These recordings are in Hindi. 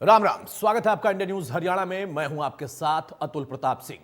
राम राम, स्वागत है आपका इंडिया न्यूज हरियाणा में। मैं हूं आपके साथ अतुल प्रताप सिंह।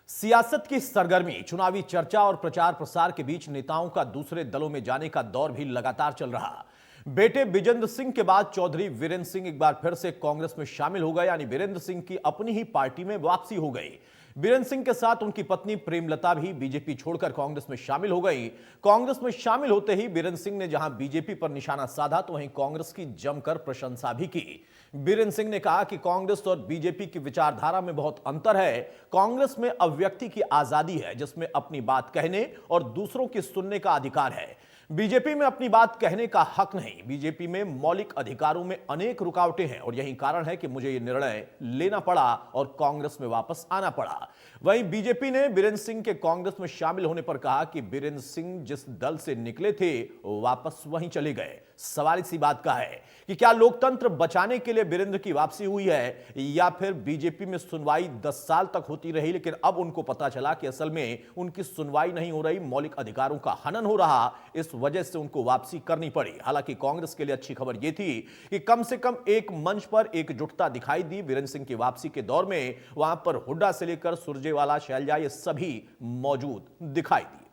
सियासत की सरगर्मी, चुनावी चर्चा और प्रचार प्रसार के बीच नेताओं का दूसरे दलों में जाने का दौर भी लगातार चल रहा। बेटे बिजेंद्र सिंह के बाद चौधरी वीरेंद्र सिंह एक बार फिर से कांग्रेस में शामिल हो गए, यानी वीरेंद्र सिंह की अपनी ही पार्टी में वापसी हो गई। वीरेंद्र सिंह के साथ उनकी पत्नी प्रेमलता भी बीजेपी छोड़कर कांग्रेस में शामिल हो गई। कांग्रेस में शामिल होते ही वीरेंद्र सिंह ने जहां बीजेपी पर निशाना साधा, तो वहीं कांग्रेस की जमकर प्रशंसा भी की। वीरेंद्र सिंह ने कहा कि कांग्रेस और बीजेपी की विचारधारा में बहुत अंतर है। कांग्रेस में अब व्यक्ति की आजादी है, जिसमें अपनी बात कहने और दूसरों की सुनने का अधिकार है। बीजेपी में अपनी बात कहने का हक नहीं। बीजेपी में मौलिक अधिकारों में अनेक रुकावटें हैं और यही कारण है कि मुझे यह निर्णय लेना पड़ा और कांग्रेस में वापस आना पड़ा। वहीं बीजेपी ने वीरेंद्र सिंह के कांग्रेस में शामिल होने पर कहा कि वीरेंद्र सिंह जिस दल से निकले थे वापस वहीं चले गए। सवाल इसी बात का है कि क्या लोकतंत्र बचाने के लिए वीरेंद्र की वापसी हुई है, या फिर बीजेपी में सुनवाई 10 साल तक होती रही, लेकिन अब उनको पता चला कि असल में उनकी सुनवाई नहीं हो रही, मौलिक अधिकारों का हनन हो रहा, इस वजह से उनको वापसी करनी पड़ी। हालांकि कांग्रेस के लिए अच्छी खबर यह थी कि कम से कम एक मंच पर एकजुटता दिखाई दी। वीरेंद्र सिंह की वापसी के दौर में वहां पर हुड्डा से लेकर सुरजेवाला, शैलजा, ये सभी मौजूद दिखाई दी।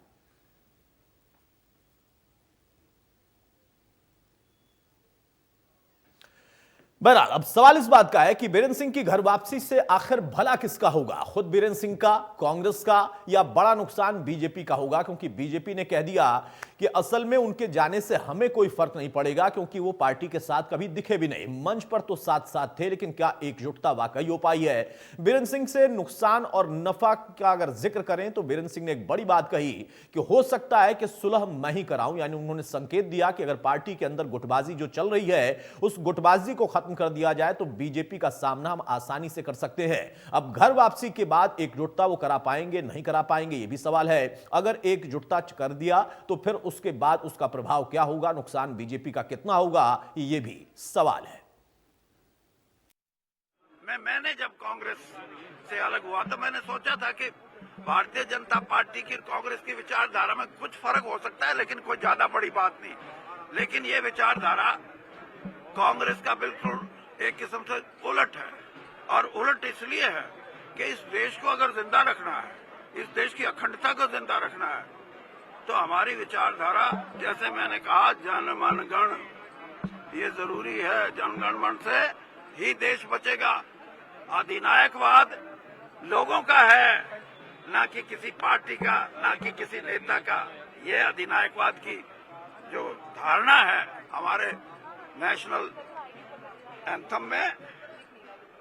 बहरहाल अब सवाल इस बात का है कि वीरेंद्र सिंह की घर वापसी से आखिर भला किसका होगा, खुद वीरेंद्र सिंह का, कांग्रेस का, या बड़ा नुकसान बीजेपी का होगा? क्योंकि बीजेपी ने कह दिया कि असल में उनके जाने से हमें कोई फर्क नहीं पड़ेगा, क्योंकि वो पार्टी के साथ कभी दिखे भी नहीं। मंच पर तो साथ साथ थे, लेकिन क्या एकजुटता वाकई हो पाई है? वीरेंद्र सिंह से नुकसान और नफा का अगर जिक्र करें तो वीरेंद्र सिंह ने एक बड़ी बात कही कि हो सकता है कि सुलह मैं ही कराऊं, यानी उन्होंने संकेत दिया कि अगर पार्टी के अंदर गुटबाजी जो चल रही है उस गुटबाजी को खत्म कर दिया जाए तो बीजेपी का सामना हम आसानी से कर सकते हैं। अब घर वापसी के बाद एकजुटता वो करा पाएंगे, नहीं करा पाएंगे, यह भी सवाल है। अगर एकजुटता कर दिया तो फिर उसके बाद उसका प्रभाव क्या होगा, नुकसान बीजेपी का कितना होगा, यह भी सवाल है। मैंने जब कांग्रेस से अलग हुआ तो मैंने सोचा था कि भारतीय जनता पार्टी की कांग्रेस की विचारधारा में कुछ फर्क हो सकता है, लेकिन कोई ज्यादा बड़ी बात नहीं। लेकिन ये विचारधारा कांग्रेस का बिल्कुल एक किस्म से उलट है, और उलट इसलिए है कि इस देश को अगर जिंदा रखना है, इस देश की अखंडता को जिंदा रखना है, तो हमारी विचारधारा, जैसे मैंने कहा, जन मन गण, ये जरूरी है। जन गण मन से ही देश बचेगा। अधिनायकवाद लोगों का है, ना कि किसी पार्टी का, ना कि किसी नेता का। ये अधिनायकवाद की जो धारणा है हमारे नेशनल एंथम में,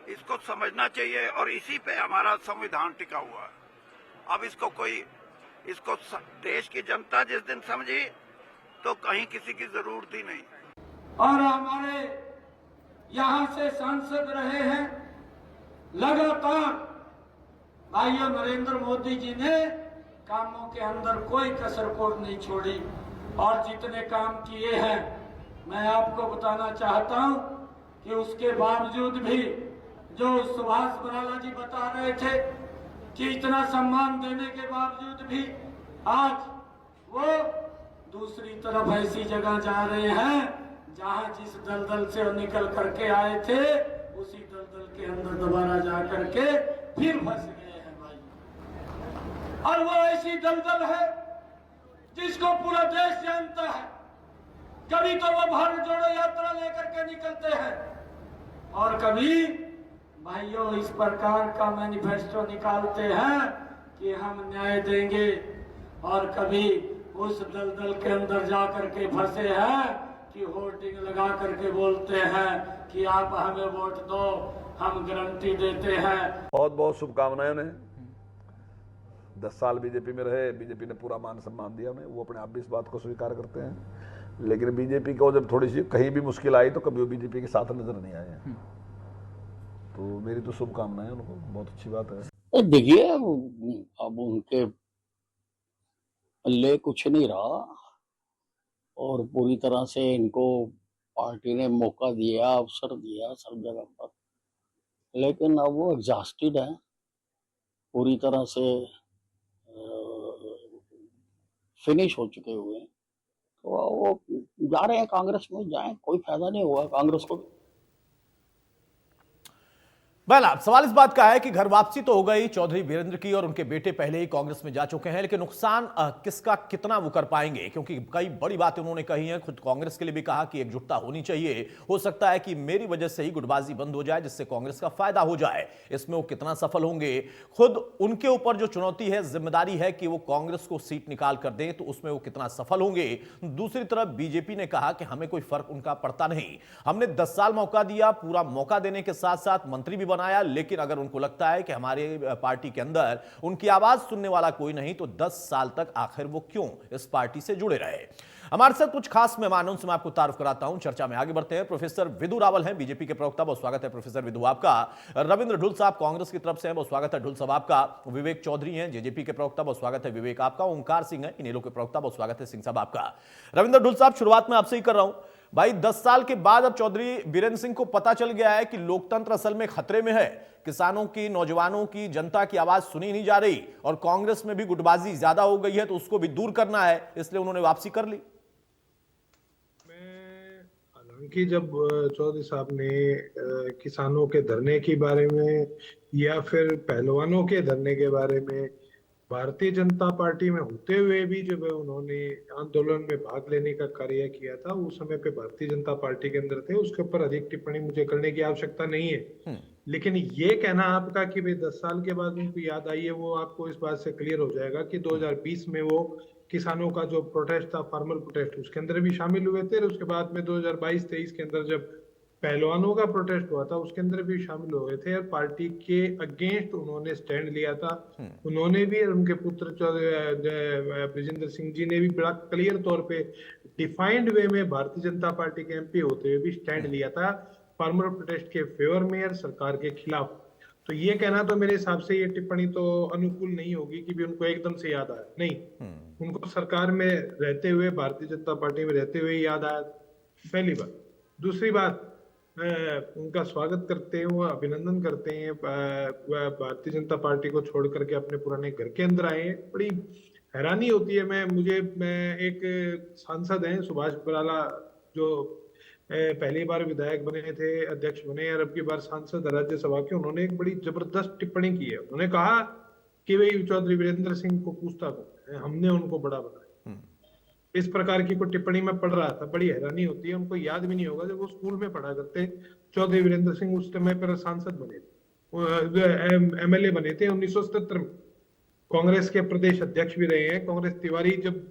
इसको समझना चाहिए, और इसी पे हमारा संविधान टिका हुआ है। अब इसको देश की जनता जिस दिन समझी तो कहीं किसी की जरूरत ही नहीं। और हमारे यहाँ से सांसद रहे हैं लगातार भाइयों नरेंद्र मोदी जी ने कामों के अंदर कोई कसर कोर नहीं छोड़ी, और जितने काम किए हैं मैं आपको बताना चाहता हूं कि उसके बावजूद भी, जो सुभाष बराला जी बता रहे थे कि इतना सम्मान देने के बावजूद भी आज वो दूसरी तरफ ऐसी जगह जा रहे हैं जहां जिस दलदल से वो निकल करके आए थे उसी दलदल के अंदर दोबारा जा करके फिर फंस गए हैं भाई। और वो ऐसी दलदल है जिसको पूरा देश जानता है। कभी तो वो भारत जोड़ो यात्रा लेकर के निकलते हैं, और कभी भाइयों इस प्रकार का मैनिफेस्टो निकालते हैं कि हम न्याय देंगे, और कभी उस दलदल के अंदर जाकर के फंसे हैं कि होर्डिंग लगा करके बोलते हैं कि आप हमें वोट दो, हम गारंटी देते हैं। बहुत बहुत शुभकामनाएं उन्हें। 10 साल बीजेपी में रहे, बीजेपी ने पूरा मान सम्मान दिया उन्हें, वो अपने आप भी इस बात को स्वीकार करते हैं। लेकिन बीजेपी को जब थोड़ी सी कहीं भी मुश्किल आई तो कभी वो बीजेपी के साथ नजर नहीं आए हैं। तो मेरी तो शुभकामनाएं उनको, बहुत अच्छी बात है। देखिए अब उनके ले कुछ नहीं रहा, और पूरी तरह से इनको पार्टी ने मौका दिया, अवसर दिया सब जगह पर, लेकिन अब वो एग्जॉस्टेड है, पूरी तरह से फिनिश हो चुके हुए हैं। तो वो जा रहे हैं कांग्रेस में, जाएं, कोई फायदा नहीं हुआ कांग्रेस को। बहरहाल सवाल इस बात का है कि घर वापसी तो हो गई चौधरी वीरेंद्र की और उनके बेटे पहले ही कांग्रेस में जा चुके हैं, लेकिन नुकसान किसका कितना वो कर पाएंगे, क्योंकि कई बड़ी बातें उन्होंने कही हैं। खुद कांग्रेस के लिए भी कहा कि एकजुटता होनी चाहिए, हो सकता है कि मेरी वजह से ही गुटबाजी बंद हो जाए जिससे कांग्रेस का फायदा हो जाए। इसमें वो कितना सफल होंगे, खुद उनके ऊपर जो चुनौती है, जिम्मेदारी है कि वो कांग्रेस को सीट निकाल कर दें, तो उसमें वो कितना सफल होंगे। दूसरी तरफ बीजेपी ने कहा कि हमें कोई फर्क उनका पड़ता नहीं, हमने 10 साल मौका दिया, पूरा मौका देने के साथ साथ मंत्री भी बनाया, लेकिन अगर उनको लगता है कि हमारे पार्टी के अंदर उनकी आवाज सुनने वाला कोई नहीं, तो 10 साल तक आखिर वो क्यों इस पार्टी से जुड़े रहे। हमारे साथ कुछ खास मेहमानों से मैं आपको तारुफ कराता हूं, चर्चा में आगे बढ़ते हैं। प्रोफेसर विधु रावल हैं, बीजेपी के प्रवक्ता, बहुत स्वागत है प्रोफेसर विधु आपका। रविंद्र ढुल साहब कांग्रेस की तरफ से हैं, बहुत स्वागत है ढुल साहब आपका। विवेक चौधरी हैं, जेजेपी के प्रवक्ता, बहुत स्वागत है विवेक आपका। ओंकार सिंह हैं, इनेलो के प्रवक्ता, बहुत स्वागत है सिंह साहब आपका। रविंद्र ढुल साहब, शुरुआत में आपसे ही कर रहा हूं भाई, 10 साल के बाद अब चौधरी बीरेंद्र सिंह को पता चल गया है कि लोकतंत्र असल में खतरे में है, किसानों की, नौजवानों की, जनता की आवाज सुनी नहीं जा रही और कांग्रेस में भी गुटबाजी ज्यादा हो गई है, तो उसको भी दूर करना है, इसलिए उन्होंने वापसी कर ली। हालांकि जब चौधरी साहब ने किसानों के धरने के बारे में या फिर पहलवानों के धरने के बारे में भारतीय जनता पार्टी में होते हुए भी जब उन्होंने आंदोलन में भाग लेने का कार्य किया था, उस समय पे भारतीय जनता पार्टी के अंदर थे, उसके ऊपर अधिक टिप्पणी मुझे करने की आवश्यकता नहीं है। लेकिन ये कहना आपका कि भाई 10 साल के बाद उनको याद आई है, वो आपको इस बात से क्लियर हो जाएगा कि 2020 में वो किसानों का जो प्रोटेस्ट था, फॉर्मल प्रोटेस्ट, उसके अंदर भी शामिल हुए थे। उसके बाद में 2022-23 के अंदर जब पहलवानों का प्रोटेस्ट हुआ था, उसके अंदर भी शामिल हुए थे और पार्टी के अगेंस्ट उन्होंने स्टैंड लिया था। उन्होंने भी, उनके पुत्र ब्रिजेंद्र सिंह जी ने भी बड़ा क्लियर तौर पे डिफाइंड वे में भारतीय जनता पार्टी के एमपी होते हुए भी स्टैंड लिया था फार्मर प्रोटेस्ट के फेवर में और सरकार के खिलाफ। तो ये कहना तो मेरे हिसाब से ये टिप्पणी तो अनुकूल नहीं होगी कि भी उनको एकदम से याद आया, नहीं, उनको सरकार में रहते हुए, भारतीय जनता पार्टी में रहते हुए याद आया, पहली बात। दूसरी बात, उनका स्वागत करते हैं, वो अभिनंदन करते हैं, भारतीय जनता पार्टी को छोड़ करके अपने पुराने घर के अंदर आए हैं। बड़ी हैरानी होती है। मैं एक सांसद हैं सुभाष बराला, जो पहली बार विधायक बने थे, अध्यक्ष बने और अब की बार सांसद राज्यसभा के, उन्होंने एक बड़ी जबरदस्त टिप्पणी की है। उन्होंने कहा कि भाई चौधरी वीरेंद्र सिंह को पूछता कौन है, हमने उनको बड़ा बनाया। इस प्रकार की कोई टिप्पणी में पढ़ रहा था, बड़ी हैरानी होती है। उनको याद भी नहीं होगा जब वो स्कूल में पढ़ा करते, चौधरी वीरेंद्र सिंह उस समय पर सांसद बने थे, एमएलए बने थे 1977 में, कांग्रेस के प्रदेश अध्यक्ष भी रहे हैं। कांग्रेस तिवारी, जब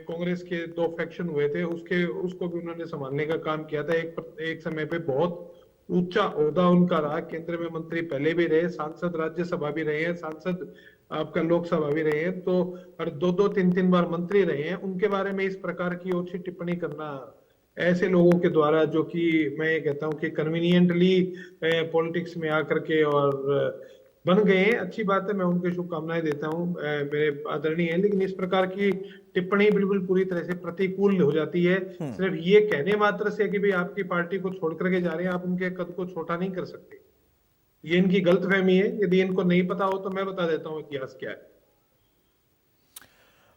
कांग्रेस के 2 फैक्शन हुए थे, उसको भी उन्होंने संभालने का काम किया था। एक समय पे बहुत ऊंचा ओहदा उनका रहा, केंद्र में मंत्री पहले भी रहे, सांसद राज्यसभा भी रहे हैं, सांसद आपका लोकसभा भी रहे हैं, तो और 2-2, 3-3 बार मंत्री रहे हैं। उनके बारे में इस प्रकार की ओछी टिप्पणी करना ऐसे लोगों के द्वारा, जो कि मैं ये कहता हूं कि कन्वीनियंटली पॉलिटिक्स में आकर के और बन गए हैं, अच्छी बात है, मैं उनके शुभकामनाएं देता हूं, मेरे आदरणीय है। लेकिन इस प्रकार की टिप्पणी बिल्कुल पूरी तरह से प्रतिकूल हो जाती है। सिर्फ ये कहने मात्र से कि भाई आपकी पार्टी को छोड़ करके जा रहे हैं, आप उनके कद को छोटा नहीं कर सकते। ये इनकी गलतफहमी है। यदि इनको नहीं पता हो तो मैं बता देता हूं इतिहास क्या है।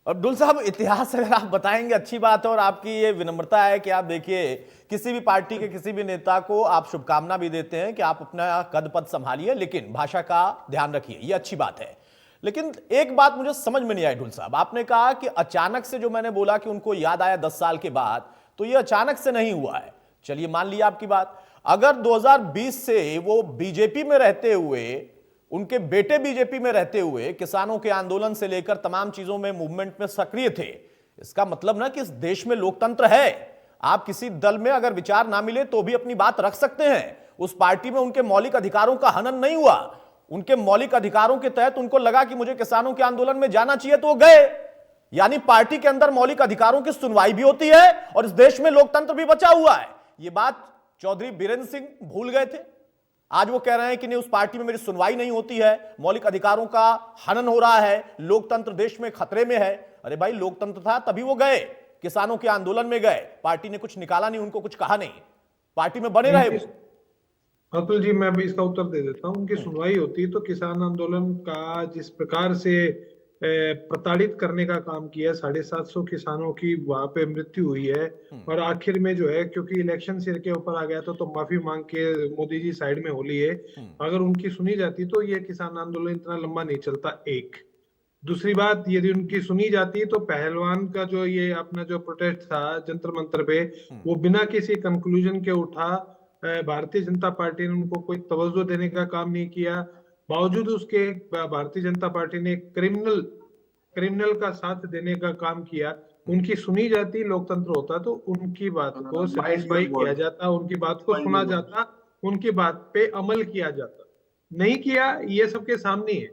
अब्दुल साहब, इतिहास अगर आप बताएंगे अच्छी बात है, और आपकी ये विनम्रता है कि आप देखिए किसी भी पार्टी के किसी भी नेता को आप शुभकामना भी देते हैं कि आप अपना कद पद संभालिए, लेकिन भाषा का ध्यान रखिए, ये अच्छी बात है। लेकिन एक बात मुझे समझ में नहीं आई ढुल साहब, आपने कहा कि अचानक से, जो मैंने बोला कि उनको याद आया 10 साल के बाद, तो ये अचानक से नहीं हुआ है। चलिए मान लिया आपकी बात, अगर 2020 से वो बीजेपी में रहते हुए, उनके बेटे बीजेपी में रहते हुए किसानों के आंदोलन से लेकर तमाम चीजों में, मूवमेंट में सक्रिय थे, इसका मतलब ना कि इस देश में लोकतंत्र है। आप किसी दल में अगर विचार ना मिले तो भी अपनी बात रख सकते हैं। उस पार्टी में उनके मौलिक अधिकारों का हनन नहीं हुआ, उनके मौलिक अधिकारों के तहत उनको लगा कि मुझे किसानों के आंदोलन में जाना चाहिए तो वो गए। यानी पार्टी के अंदर मौलिक अधिकारों की सुनवाई भी होती है और इस देश में लोकतंत्र भी बचा हुआ है। यह बात चौधरी बीरेंद्र सिंह भूल गए थे, आज वो कह रहे हैं कि नहीं, उस पार्टी में मेरी सुनवाई नहीं होती है, मौलिक अधिकारों का हनन हो रहा है, लोकतंत्र देश में खतरे में है। अरे भाई, लोकतंत्र था तभी वो गए, किसानों के आंदोलन में गए, पार्टी ने कुछ निकाला नहीं, उनको कुछ कहा नहीं, पार्टी में बने रहे वो। अतुल जी, मैं भी इसका उत्तर दे देता हूं। उनकी सुनवाई होती तो किसान आंदोलन का जिस प्रकार से प्रताड़ित करने का काम किया। 750 किसानों की वहां पे मृत्यु हुई है और आखिर में जो है, क्योंकि इलेक्शन सिर के ऊपर आ गया तो माफी मांग के मोदी जी साइड में हो लिए। अगर उनकी सुनी जाती तो ये किसान आंदोलन इतना लंबा नहीं चलता। एक दूसरी बात, यदि उनकी सुनी जाती तो पहलवान का जो ये अपना जो प्रोटेस्ट था जंतर मंतर पे, वो बिना किसी कंक्लूजन के उठा। भारतीय जनता पार्टी ने उनको कोई तवज्जो देने का काम नहीं किया। बावजूद उसके भारतीय जनता पार्टी ने क्रिमिनल का साथ देने का काम किया। उनकी सुनी जाती, लोकतंत्र होता तो उनकी बात को सेटिस्फाई किया जाता, उनकी बात को सुना जाता, उनकी बात पे अमल किया जाता। नहीं किया, ये सबके सामने है,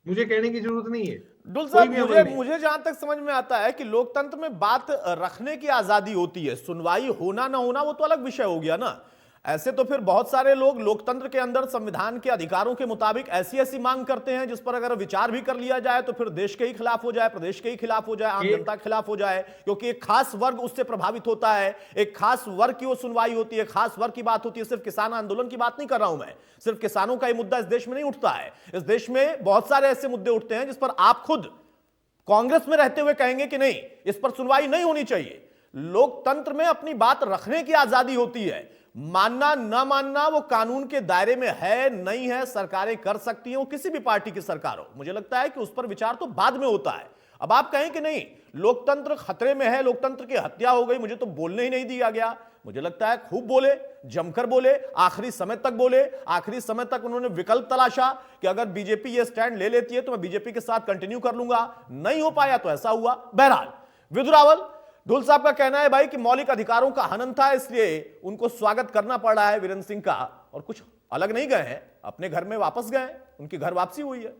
मुझे कहने की जरूरत नहीं है। डुल कोई साहब, भी अमल मुझे नहीं। मुझे जहां तक समझ में आता है कि लोकतंत्र में बात रखने की आजादी होती है, सुनवाई होना ना होना वो तो अलग विषय हो गया ना। ऐसे तो फिर बहुत सारे लोग लोकतंत्र के अंदर संविधान के अधिकारों के मुताबिक ऐसी ऐसी मांग करते हैं जिस पर अगर विचार भी कर लिया जाए तो फिर देश के ही खिलाफ हो जाए, प्रदेश के ही खिलाफ हो जाए, आम जनता के खिलाफ हो जाए, क्योंकि एक खास वर्ग उससे प्रभावित होता है, एक खास वर्ग की वो सुनवाई होती है, खास वर्ग की बात होती है। सिर्फ किसान आंदोलन की बात नहीं कर रहा हूं मैं, सिर्फ किसानों का ये मुद्दा इस देश में नहीं उठता है। इस देश में बहुत सारे ऐसे मुद्दे उठते हैं जिस पर आप खुद कांग्रेस में रहते हुए कहेंगे कि नहीं, इस पर सुनवाई नहीं होनी चाहिए। लोकतंत्र में अपनी बात रखने की आजादी होती है, मानना ना मानना वो कानून के दायरे में है नहीं है, सरकारें कर सकती हैं, वो किसी भी पार्टी की सरकार हो। मुझे लगता है कि उस पर विचार तो बाद में होता है। अब आप कहें कि नहीं लोकतंत्र खतरे में है, लोकतंत्र की हत्या हो गई, मुझे तो बोलने ही नहीं दिया गया। मुझे लगता है खूब बोले, जमकर बोले, आखिरी समय तक बोले। आखिरी समय तक उन्होंने विकल्प तलाशा कि अगर बीजेपी ये स्टैंड ले लेती है तो मैं बीजेपी के साथ कंटिन्यू कर लूंगा। नहीं हो पाया तो ऐसा हुआ। बहरहाल विधुरावल ढुल साहब का कहना है भाई कि मौलिक अधिकारों का हनन था, इसलिए उनको स्वागत करना पड़ रहा है वीरेंद्र सिंह का, और कुछ अलग नहीं गए हैं, अपने घर में वापस गए, उनकी घर वापसी हुई है।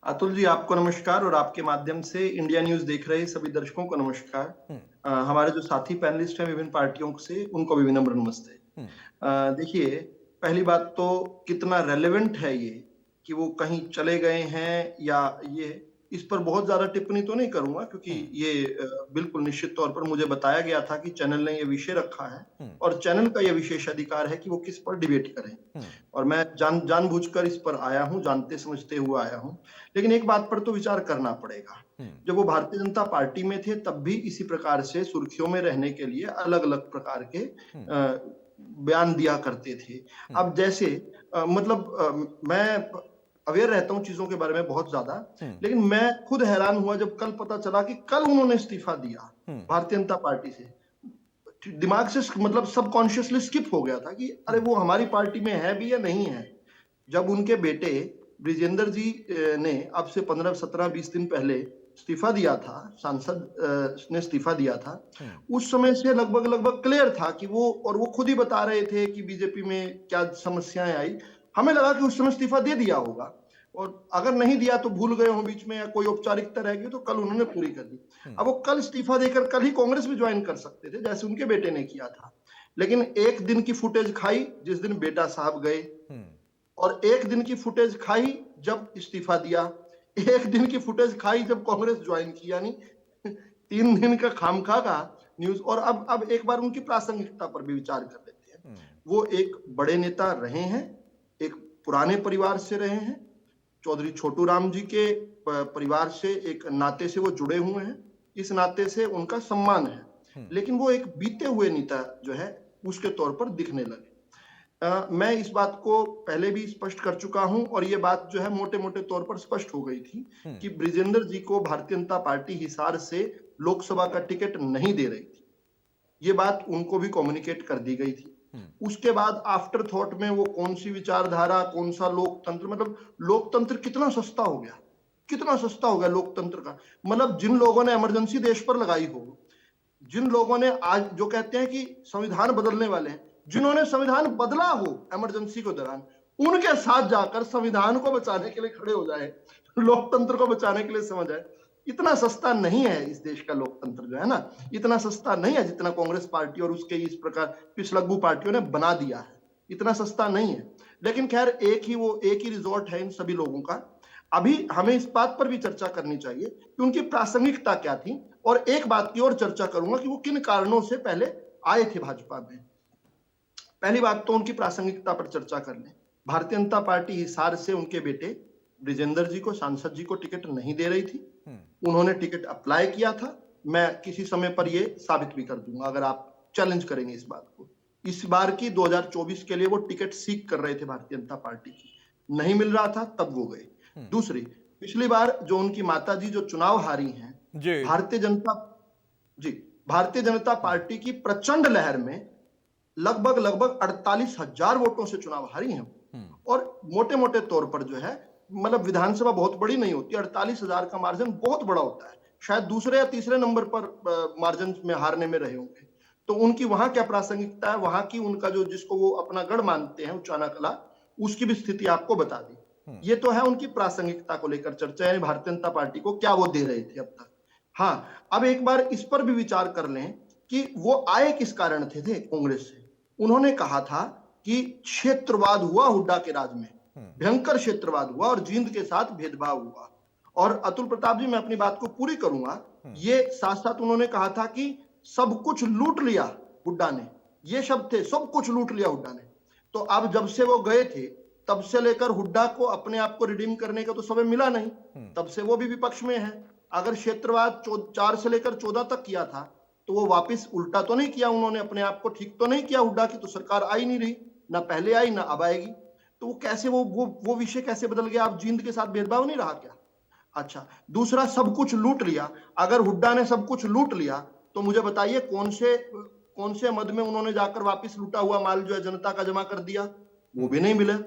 अतुल जी, आपको नमस्कार और आपके माध्यम से इंडिया न्यूज देख रहे सभी दर्शकों को नमस्कार। हमारे जो साथी पैनलिस्ट हैं विभिन्न पार्टियों से, उनको भी विनम्र नमस्ते। देखिए, पहली बात तो कितना रेलेवेंट है ये कि वो कहीं चले गए हैं या ये, इस पर बहुत ज्यादा टिप्पणी तो नहीं करूंगा, क्योंकि ये बिल्कुल निश्चित तौर पर मुझे बताया गया था कि चैनल ने ये विषय रखा है और चैनल का ये विशेष अधिकार है कि वो किस पर डिबेट करें, और मैं जानबूझकर इस पर आया हूं, जानते समझते हुए आया हूं। लेकिन एक बात पर तो विचार करना पड़ेगा, जब वो भारतीय जनता पार्टी में थे तब भी इसी प्रकार से सुर्खियों में रहने के लिए अलग अलग प्रकार के बयान दिया करते थे। अब जैसे मैं अवेयर रहता हूं चीजों के बारे में बहुत ज्यादा, लेकिन मैं खुद हैरान हुआ जब कल पता चला कि कल उन्होंने इस्तीफा दिया भारतीय जनता पार्टी से। दिमाग से सबकॉन्शियसली स्किप हो गया था कि अरे वो हमारी पार्टी में है भी या नहीं है। जब उनके बेटे ब्रिजेंद्र जी ने अब से 15, 17, 20 दिन पहले इस्तीफा दिया था, सांसद ने इस्तीफा दिया था, उस समय से लगभग क्लियर था कि वो खुद ही बता रहे थे कि बीजेपी में क्या समस्याएं आई। हमें लगा कि उस समय इस्तीफा दे दिया होगा, और अगर नहीं दिया तो भूल गए हो बीच में या कोई औपचारिकता रह गई, तो कल उन्होंने पूरी कर दी। अब वो कल इस्तीफा देकर कल ही कांग्रेस में ज्वाइन कर सकते थे, जैसे उनके बेटे ने किया था। लेकिन एक दिन की फुटेज खाई जिस दिन बेटा साहब गए, और एक दिन की फुटेज खाई जब इस्तीफा दिया, एक दिन की फुटेज खाई जब कांग्रेस ज्वाइन की, यानी 3 दिन का खामखा का न्यूज। और अब एक बार उनकी प्रासंगिकता पर भी विचार कर लेते हैं। वो एक बड़े नेता रहे हैं, एक पुराने परिवार से रहे हैं, चौधरी छोटू राम जी के परिवार से एक नाते से वो जुड़े हुए हैं, इस नाते से उनका सम्मान है। लेकिन वो एक बीते हुए नेता जो है उसके तौर पर दिखने लगे। मैं इस बात को पहले भी स्पष्ट कर चुका हूं, और ये बात जो है मोटे मोटे तौर पर स्पष्ट हो गई थी कि ब्रिजेंद्र जी को भारतीय जनता पार्टी हिसार से लोकसभा का टिकट नहीं दे रही थी। ये बात उनको भी कम्युनिकेट कर दी गई थी। उसके बाद आफ्टर थॉट में वो कौन सी विचारधारा, कौन सा लोकतंत्र, लोकतंत्र कितना सस्ता हो गया, कितना सस्ता हो गया लोकतंत्र का। जिन लोगों ने इमरजेंसी देश पर लगाई हो, जिन लोगों ने आज जो कहते हैं कि संविधान बदलने वाले हैं, जिन्होंने संविधान बदला हो इमरजेंसी के दौरान, उनके साथ जाकर संविधान को बचाने के लिए खड़े हो जाए, लोकतंत्र को बचाने के लिए समझ आए। इतना सस्ता नहीं है इस देश का लोकतंत्र जो है ना, इतना सस्ता नहीं है जितना कांग्रेस पार्टी और उसके इस प्रकार पिछलग्गू पार्टियों ने बना दिया है, इतना सस्ता नहीं है। लेकिन खैर एक ही रिजॉर्ट है इन सभी लोगों का। अभी हमें इस बात पर भी चर्चा करनी चाहिए कि उनकी प्रासंगिकता क्या थी, और एक बात की और चर्चा करूंगा कि वो किन कारणों से पहले आए थे भाजपा में। पहली बात तो उनकी प्रासंगिकता पर चर्चा कर लें। भारतीय जनता पार्टी हिसार से उनके बेटे ब्रिजेंद्र जी को, सांसद जी को टिकट नहीं दे रही थी। उन्होंने टिकट अप्लाई किया था। मैं किसी समय पर ये साबित भी कर दूंगा अगर आप चैलेंज करेंगे इस बात को। इस बार की 2024 के लिए वो टिकट सीख कर रहे थे भारतीय जनता पार्टी की, नहीं मिल रहा था तब वो गए। दूसरी, पिछली बार जो उनकी माताजी जो चुनाव हारी हैं, जी भारतीय जनता पार्टी की प्रचंड लहर में लगभग 48,000 वोटों से चुनाव हारी हैं। और मोटे मोटे तौर पर जो है, मतलब विधानसभा बहुत बड़ी नहीं होती, 48,000 का मार्जिन बहुत बड़ा होता है। शायद दूसरे या तीसरे नंबर पर मार्जिन में हारने में रहे होंगे। तो उनकी वहां क्या प्रासंगिकता है, वहां की उनका जो, जिसको वो अपना गढ़ मानते हैं उचाना कला, उसकी भी स्थिति आपको बता दी। ये तो है उनकी प्रासंगिकता को लेकर चर्चा, यानी भारतीय जनता पार्टी को क्या वो दे रहे थे अब तक। हाँ, अब एक बार इस पर भी विचार कर लें कि वो आए किस कारण थे कांग्रेस से। उन्होंने कहा था कि क्षेत्रवाद हुआ हुड्डा के राज में, भयंकर क्षेत्रवाद हुआ और जींद के साथ भेदभाव हुआ। और अतुल प्रताप जी, मैं अपनी बात को पूरी करूंगा, ये साथ साथ उन्होंने कहा था कि सब कुछ लूट लिया हुड्डा ने, ये शब्द थे, सब कुछ लूट लिया हुड्डा ने। तो अब जब से वो गए थे तब से लेकर हुड्डा को अपने आप को रिडीम करने का तो समय मिला नहीं, तब से वो भी विपक्ष में है। अगर क्षेत्रवाद 4 से लेकर 14 तक किया था तो वो वापस उल्टा तो नहीं किया उन्होंने, अपने आप को ठीक तो नहीं किया। हुड्डा की तो सरकार आई नहीं रही, ना पहले आई ना अब आएगी। तो वो कैसे, वो विषय कैसे बदल गया? आप जींद के साथ भेदभाव नहीं रहा क्या? अच्छा, दूसरा, सब कुछ लूट लिया। अगर हुड्डा ने सब कुछ लूट लिया तो मुझे बताइए कौन से मद में उन्होंने जाकर वापस लूटा हुआ माल जो है जनता का जमा कर दिया? वो भी नहीं मिला।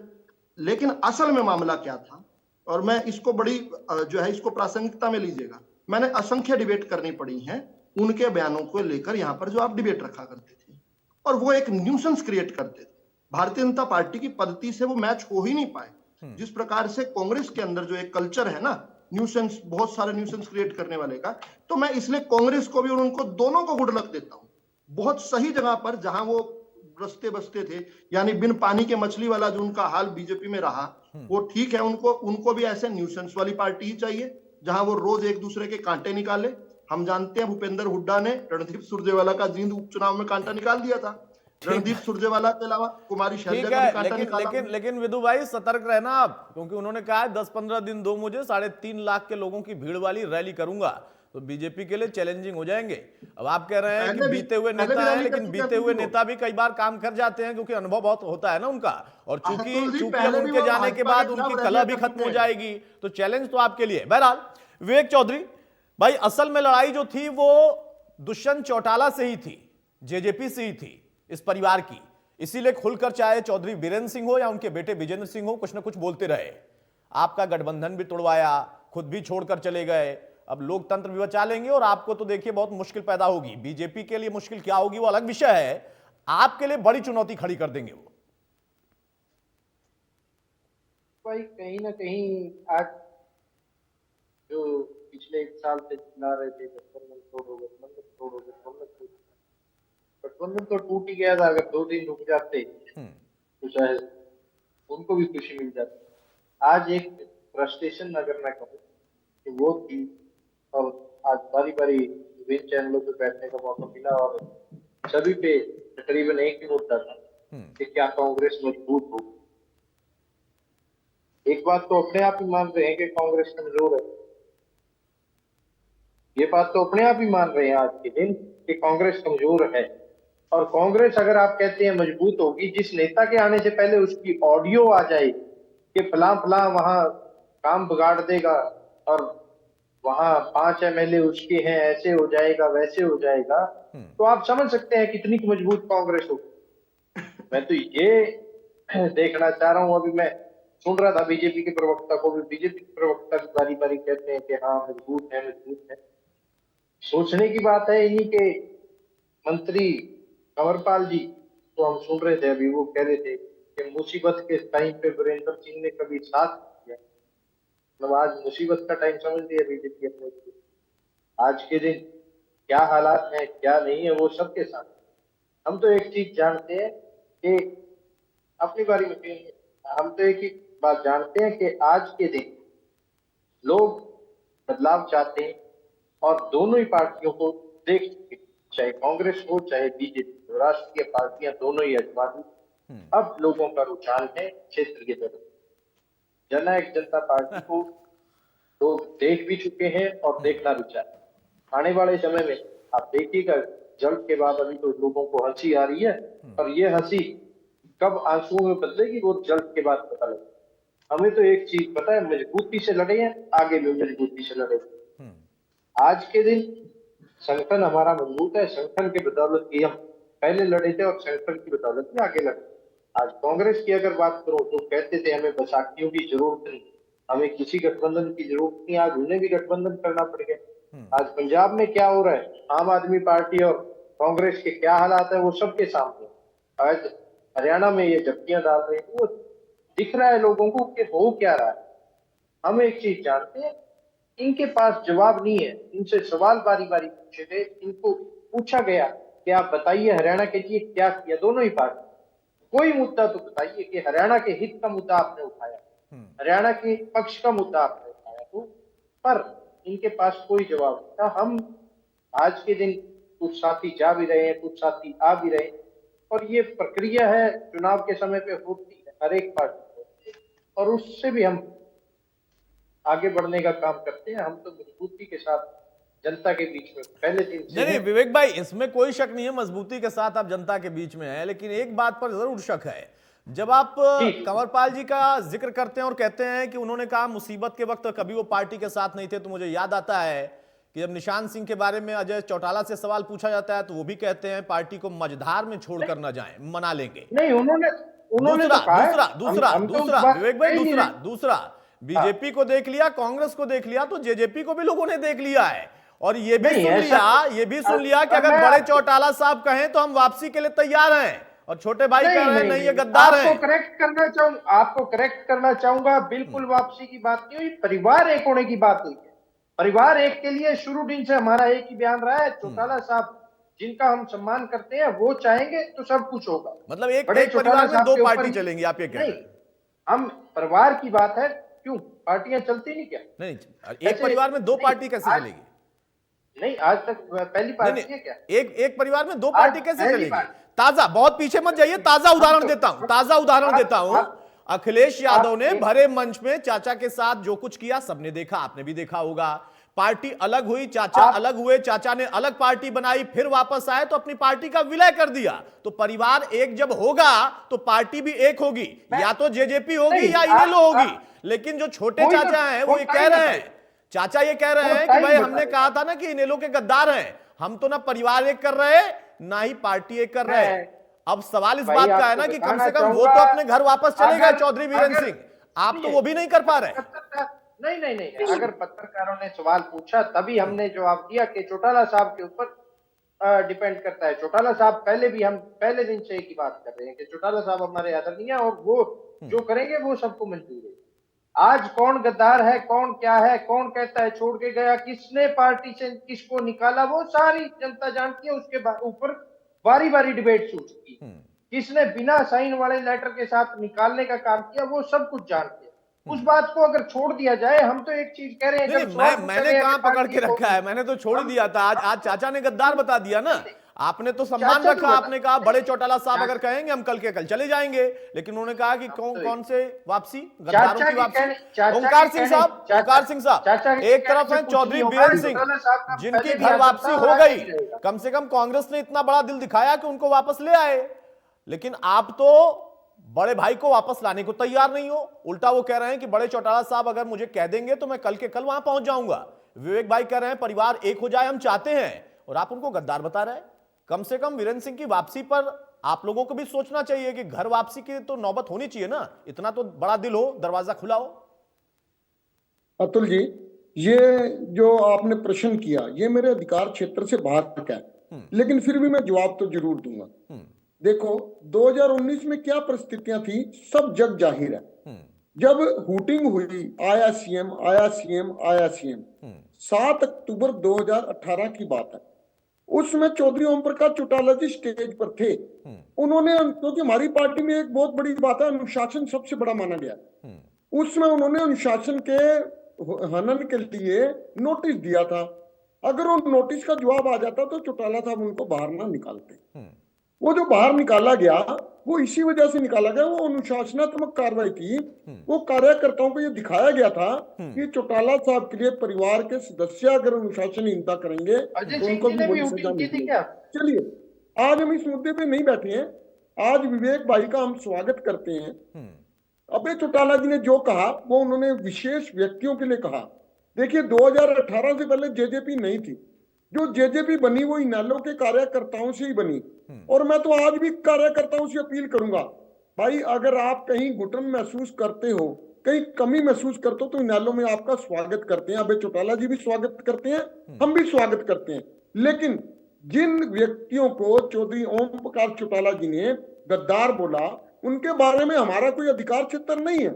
लेकिन असल में मामला क्या था, और मैं इसको बड़ी जो है इसको प्रासंगिकता में लीजिएगा, मैंने असंख्य डिबेट करनी पड़ी हैं उनके बयानों को लेकर यहाँ पर, जो आप डिबेट रखा करते थे, और वो एक न्यूसेंस क्रिएट करते थे। भारतीय जनता पार्टी की पद्धति से वो मैच हो ही नहीं पाए। जिस प्रकार से कांग्रेस के अंदर जो एक कल्चर है ना, न्यूसेंस, बहुत सारे न्यूसेंस क्रिएट करने वाले का, तो मैं इसलिए कांग्रेस को भी और उनको दोनों को गुड लक देता हूं। बहुत सही जगह पर जहां वो रस्ते बसते थे, यानी बिन पानी के मछली वाला जो उनका हाल बीजेपी में रहा, वो ठीक है। उनको भी ऐसे न्यूसेंस वाली पार्टी ही चाहिए जहां वो रोज एक दूसरे के कांटे निकाले। हम जानते हैं भूपेंद्र हुड्डा ने रणदीप सुरजेवाला का जींद उपचुनाव में कांटा निकाल दिया था। रणदीप सुरजेवाला के अलावा कुमारी शैलजा ठीक का भी है, कांटा निकाला। लेकिन विदु भाई सतर्क रहना आप, क्योंकि उन्होंने कहा है 10-15 दिन दो मुझे, 3.5 लाख के लोगों की भीड़ वाली रैली करूंगा, तो बीजेपी के लिए चैलेंजिंग हो जाएंगे। अब आप कह रहे हैं कि बीते हुए नेता हैं, लेकिन बीते हुए नेता भी कई बार काम कर जाते हैं, क्योंकि अनुभव बहुत होता है ना उनका, और चूंकि अब उनके जाने के बाद उनकी कला भी खत्म हो जाएगी, तो चैलेंज तो आपके लिए। बहरहाल विवेक चौधरी भाई, असल में लड़ाई जो थी वो दुष्यंत चौटाला से ही थी, जेजेपी से ही थी, इस परिवार की। इसीलिए खुलकर चाहे चौधरी बीरेंद्र सिंह हो या उनके बेटे विजेंद्र सिंह हो, कुछ ना कुछ बोलते रहे। आपका गठबंधन भी तोड़वाया, खुद भी छोड़कर चले गए। अब लोकतंत्र भी बचा लेंगे, और आपको तो देखिए बहुत मुश्किल पैदा होगी। बीजेपी के लिए मुश्किल क्या होगी वो अलग विषय है, आपके लिए बड़ी चुनौती खड़ी कर देंगे वो। भाई कहीं ना कहीं आज जो पिछले 1 साल से चिल्ला रहे थे गठबंधन तोड़ोगे, गठबंधन तो टूट ही गया था। अगर 2 दिन रुक जाते तो शायद उनको भी खुशी मिल जाती। आज एक फ्रस्ट्रेशन अगर मैं कहूँ कि वो थी, और आज बारी बारी विभिन्न चैनलों पे बैठने का मौका मिला, और सभी पे तकरीबन एक ही मुद्दा था कि क्या कांग्रेस मजबूत हो। एक बात तो अपने आप ही मान रहे हैं कि कांग्रेस कमजोर है, ये बात तो अपने आप ही मान रहे हैं आज के दिन कि कांग्रेस कमजोर है। और कांग्रेस अगर आप कहते हैं मजबूत होगी, जिस नेता के आने से पहले उसकी ऑडियो आ जाए कि फलां फलां वहां काम बिगाड़ देगा और वहां 5 एमएलए उसके हैं, ऐसे हो जाएगा वैसे हो जाएगा, तो आप समझ सकते हैं कितनी मजबूत कांग्रेस होगी। मैं तो ये देखना चाह रहा हूं। अभी मैं सुन रहा था बीजेपी के प्रवक्ता को भी, बीजेपी के प्रवक्ता भी बारी बारी कहते हैं कि हाँ मजबूत है, मजबूत है। सोचने की बात है इन्हीं के मंत्री कंवरपाल जी, तो हम सुन रहे थे अभी, वो कह रहे थे कि मुसीबत के टाइम पे वीरेंद्र सिंह ने कभी साथ दिया। मतलब आज मुसीबत का टाइम समझ लिया बीजेपी अपने। आज के दिन क्या हालात हैं क्या नहीं है वो सबके साथ। हम तो एक चीज जानते हैं कि अपनी बारी में हम तो एक ही बात जानते हैं कि आज के दिन लोग बदलाव चाहते हैं, और दोनों ही पार्टियों को देख चुके, चाहे कांग्रेस हो चाहे बीजेपी, राष्ट्रीय पार्टियां दोनों ही अजमा दी। अब लोगों का रुझान है क्षेत्र की तरफ। जननायक जनता पार्टी को लोग देख भी चुके हैं और देखना भी चाहते हैं। आने वाले समय में आप देखिएगा, जल्द के बाद अभी तो लोगों को हंसी आ रही है, और ये हंसी कब आंसुओं में बदलेगी वो जल्द के बाद पता लगेगा। हमें तो एक चीज पता है, मजबूती से लड़े हैं, आगे भी मजबूती से लड़े। आज के दिन संगठन हमारा मजबूत है, संगठन के बदौलत ही हम पहले लड़े थे और संगठन की बदौलत में आगे लड़े। आज कांग्रेस की अगर बात करो तो कहते थे हमें बैसाखियों की जरूरत नहीं, हमें किसी गठबंधन की जरूरत नहीं, आज उन्हें भी गठबंधन करना पड़ गया। आज पंजाब में क्या हो रहा है, आम आदमी पार्टी और कांग्रेस के क्या हालात है वो सबके सामने। आज हरियाणा में ये जब्तियां डाल रहे हैं, वो दिख रहा है लोगों को कि हो क्या रहा है। हम एक चीज जानते हैं, इनके पास जवाब नहीं है, इनसे सवाल बारी बारी पूछे गए, इनको पूछा गया कि आप बताइए हरियाणा के लिए क्या किया, दोनों ही पार्टी कोई मुद्दा तो बताइए कि हरियाणा के हित का मुद्दा आपने उठाया, हरियाणा के पक्ष का मुद्दा आपने उठाया, तो पर इनके पास कोई जवाब नहीं था। हम आज के दिन कुछ साथी जा भी रहे हैं, कुछ साथी आ भी रहे हैं, और ये प्रक्रिया है चुनाव के समय पे होती है हर एक पार्टी, और उससे भी हम आगे बढ़ने का काम करते हैं। हम तो मजबूती के साथ जनता के बीच में पहले दिन से नहीं विवेक भाई, इसमें कोई शक नहीं है, मजबूती के साथ आप जनता के बीच में हैं, लेकिन एक बात पर जरूर शक है। जब आप कंवरपाल जी का जिक्र करते हैं और कहते हैं कि उन्होंने कहा मुसीबत के वक्त कभी वो पार्टी के साथ नहीं थे, तो मुझे याद आता है कि जब निशान सिंह के बारे में अजय चौटाला से सवाल पूछा जाता है तो वो भी कहते हैं पार्टी को मझधार में छोड़कर न जाएं, मना लेंगे। नहीं, उन्होंने दूसरा विवेक भाई, दूसरा बीजेपी को देख लिया, कांग्रेस को देख लिया, तो जेजेपी को भी लोगों ने देख लिया है, और ये भी सुन लिया कि अगर बड़े चौटाला साहब कहें तो हम वापसी के लिए तैयार हैं, और छोटे भाई कह रहे हैं नहीं ये गद्दार है। आपको करेक्ट करना चाहूंगा, बिल्कुल वापसी की बात नहीं हुई, परिवार एक होने की बात हुई है। परिवार एक के लिए शुरू दिन से हमारा एक ही बयान रहा है, चौटाला साहब जिनका हम सम्मान करते हैं वो चाहेंगे तो सब कुछ होगा। मतलब एक परिवार में दो पार्टी चलेंगी, आप ये कह रहे हैं? हम परिवार की बात है, क्यों पार्टियां चलती नहीं क्या? नहीं, एक परिवार में दो पार्टी कैसे चलेगी? नहीं, आज तक पहली पार्टी है क्या? एक परिवार में दो पार्टी कैसे चलेगी? ताजा, बहुत पीछे मत जाइए, ताजा उदाहरण देता हूं। अखिलेश यादव ने भरे मंच में चाचा के साथ जो कुछ किया सबने देखा, आपने भी देखा होगा। पार्टी अलग हुई, चाचा अलग हुए, चाचा ने अलग पार्टी बनाई, फिर वापस आए तो अपनी पार्टी का विलय कर दिया। तो परिवार एक जब होगा तो पार्टी भी एक होगी, या तो जेजेपी होगी या इनेलो होगी। लेकिन जो छोटे चाचा हैं वो ये कह रहे हैं, चाचा ये कह रहे हैं कि भाई हमने कहा था ना कि इनेलो के गद्दार हैं, हम तो ना परिवार एक कर रहे ना ही पार्टी एक कर रहे। अब सवाल इस बात का है ना कि कम से कम वो तो अपने घर वापस चले गए, चौधरी वीरेंद्र सिंह, आप तो वो भी नहीं कर पा रहे। नहीं, अगर पत्रकारों ने सवाल पूछा तभी हमने जवाब दिया कि चौटाला साहब के ऊपर डिपेंड करता है। चौटाला साहब हम पहले दिन से एक ही बात कर रहे हैं कि चौटाला साहब हमारे आदरणीय, और वो जो करेंगे वो सबको मंजूर है। आज कौन गद्दार है, कौन क्या है, कौन कहता है छोड़ के गया, किसने पार्टी से किसको निकाला, वो सारी जनता जानती है। उसके ऊपर बारी बारी डिबेट हो चुकी है। किसने बिना साइन वाले लेटर के साथ निकालने का काम किया वो सब कुछ जानते हैं। उस बात को अगर छोड़ दिया जाए, हम तो एक चीज कह रहे हैं, मैंने कहां पकड़ के रखा है, मैंने तो छोड़ दिया था। आज चाचा ने गद्दार बता दिया ना, आपने तो सम्मान रखा, आपने कहा बड़े चौटाला साहब अगर कहेंगे हम कल के कल चले जाएंगे, लेकिन उन्होंने कहा कि कौन से वापसी, गद्दारों की वापसी। ओंकार सिंह साहब एक तरफ है चौधरी बीरेंद्र सिंह जिनकी घर वापसी हो गई, कम से कम कांग्रेस ने इतना बड़ा दिल दिखाया कि उनको वापस ले आए, लेकिन आप तो बड़े भाई को वापस लाने को तैयार नहीं हो। उल्टा वो कह रहे हैं कि बड़े चौटाला साहब अगर मुझे कह देंगे तो मैं कल के कल वहां पहुंच जाऊंगा। विवेक भाई कह रहे हैं परिवार एक हो जाए हम चाहते हैं, और आप उनको गद्दार बता रहे हैं। कम से कम वीरेंद्र सिंह की वापसी पर आप लोगों को भी सोचना चाहिए कि घर वापसी की तो नौबत होनी चाहिए ना, इतना तो बड़ा दिल हो, दरवाजा खुला हो। अतुल जी, ये जो आपने प्रश्न किया ये मेरे अधिकार क्षेत्र से बाहर का है, लेकिन फिर भी मैं जवाब तो जरूर दूंगा। देखो 2019 में क्या परिस्थितियां थी, सब जग जाहिर है। जब हूटिंग हुई, आया सीएम, 7 अक्टूबर 2018 की बात है। उसमें चौधरी ओम प्रकाश चौटाला जी स्टेज पर थे। उन्होंने, क्योंकि हमारी पार्टी में एक बहुत बड़ी बात है, अनुशासन सबसे बड़ा माना गया। उसमें उन्होंने अनुशासन के हनन के लिए नोटिस दिया था। अगर उन नोटिस का जवाब आ जाता तो चौटाला साहब उनको बाहर ना निकालते। वो जो बाहर निकाला गया वो इसी वजह से निकाला गया, वो अनुशासनात्मक कार्रवाई की। वो कार्यकर्ताओं को ये दिखाया गया था कि चौटाला साहब के लिए परिवार के सदस्य अगर अनुशासनहीनता करेंगे तो उनको भी वही सजा मिलेगी। चलिए, आज हम इस मुद्दे पे नहीं बैठे हैं। आज विवेक भाई का हम स्वागत करते हैं। अबे चौटाला जी ने जो कहा वो उन्होंने विशेष व्यक्तियों के लिए कहा। देखिए, 2018 से पहले जेजेपी नहीं थी। जो जेजेपी बनी वो इनेलो के कार्यकर्ताओं से ही बनी। और मैं तो आज भी कार्यकर्ताओं से अपील करूंगा, भाई अगर आप कहीं घुटन महसूस करते हो, कहीं कमी महसूस करते हो, तो इनेलो में आपका स्वागत करते हैं। अबे चौटाला जी भी स्वागत करते हैं, हम भी स्वागत करते हैं। लेकिन जिन व्यक्तियों को चौधरी ओम प्रकाश चौटाला जी ने गद्दार बोला, उनके बारे में हमारा कोई अधिकार क्षेत्र नहीं है।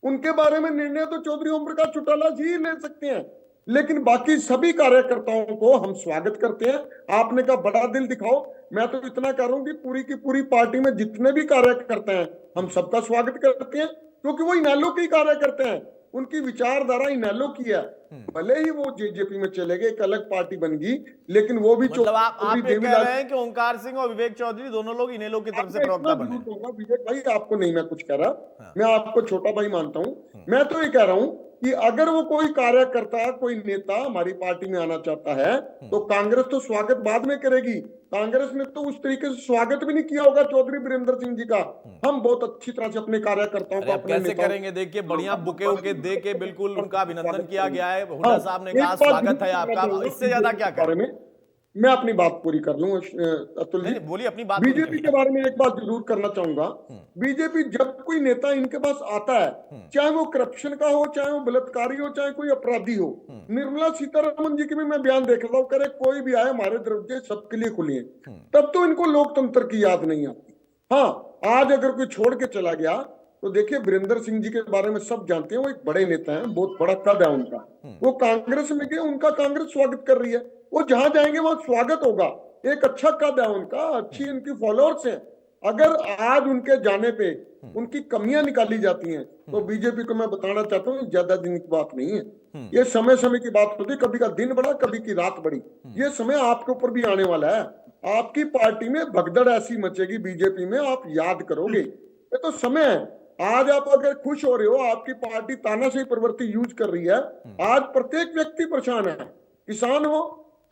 उनके बारे में निर्णय तो चौधरी ओम प्रकाश चौटाला जी ही ले सकते हैं। लेकिन बाकी सभी कार्यकर्ताओं को हम स्वागत करते हैं। आपने कहा बड़ा दिल दिखाओ, मैं तो इतना कह रहा हूं कि पूरी की पूरी पार्टी में जितने भी कार्यकर्ता हैं हम सबका स्वागत करते हैं, क्योंकि वो इनेलो के ही कार्यकर्ता हैं। उनकी विचारधारा इनेलो की है। भले ही वो जेजेपी में चले गए, एक अलग पार्टी बन गई, लेकिन वो भी मतलब आप ये कह रहे हैं कि ओंकार सिंह और विवेक चौधरी दोनों लोग इनेलो की तरफ से प्रवक्ता बने। विवेक भाई, आपको नहीं मैं कुछ कह रहा, मैं आपको छोटा भाई मानता हूं। मैं तो ये कह रहा हूं कि अगर वो कोई कार्यकर्ता, कोई नेता हमारी पार्टी में आना चाहता है तो कांग्रेस तो स्वागत बाद में करेगी। कांग्रेस ने तो उस तरीके से स्वागत भी नहीं किया होगा चौधरी वीरेंद्र सिंह जी का। हम बहुत अच्छी तरह से अपने कार्यकर्ताओं को अपने कैसे करेंगे? देखिए, बढ़िया बुके उके दे के बिल्कुल उनका अभिनंदन किया गया है। हुड्डा साहब ने कहा स्वागत है आपका, इससे ज्यादा क्या करें? मैं अपनी बात पूरी कर लूं अतुल जी, बोलिए अपनी बात। बीजेपी के बारे में एक बात जरूर करना चाहूंगा। बीजेपी जब कोई नेता इनके पास आता है, चाहे वो करप्शन का हो, चाहे वो बलात्कारी हो, चाहे कोई अपराधी हो, निर्मला सीतारमण जी के भी मैं बयान देख रहा हूँ, करे कोई भी आए हमारे दरवाजे सबके लिए खुले हैं। तब तो इनको लोकतंत्र की याद नहीं आती। हाँ, आज अगर कोई छोड़ के चला गया तो देखिए, वीरेंद्र सिंह जी के बारे में सब जानते हैं, वो एक बड़े नेता हैं, बहुत बड़ा कद है उनका। वो कांग्रेस में गए, उनका कांग्रेस स्वागत कर रही है। वो जहां जाएंगे वहां स्वागत होगा। एक अच्छा कद है उनका, अच्छी इनकी फॉलोअर्स हैं। अगर आज उनके जाने पे उनकी कमियां निकाली जाती हैं तो बीजेपी को मैं बताना चाहता हूँ ज्यादा दिन की बात नहीं है। ये समय समय की बात होती है, कभी का दिन बड़ा, कभी की रात बड़ी। ये समय आपके ऊपर भी आने वाला है। आपकी पार्टी में भगदड़ ऐसी मचेगी बीजेपी में, आप याद करोगे। ये तो समय है। आज आप अगर खुश हो रहे हो, आपकी पार्टी तानाशाही प्रवृत्ति यूज कर रही है। आज प्रत्येक व्यक्ति परेशान है, किसान हो,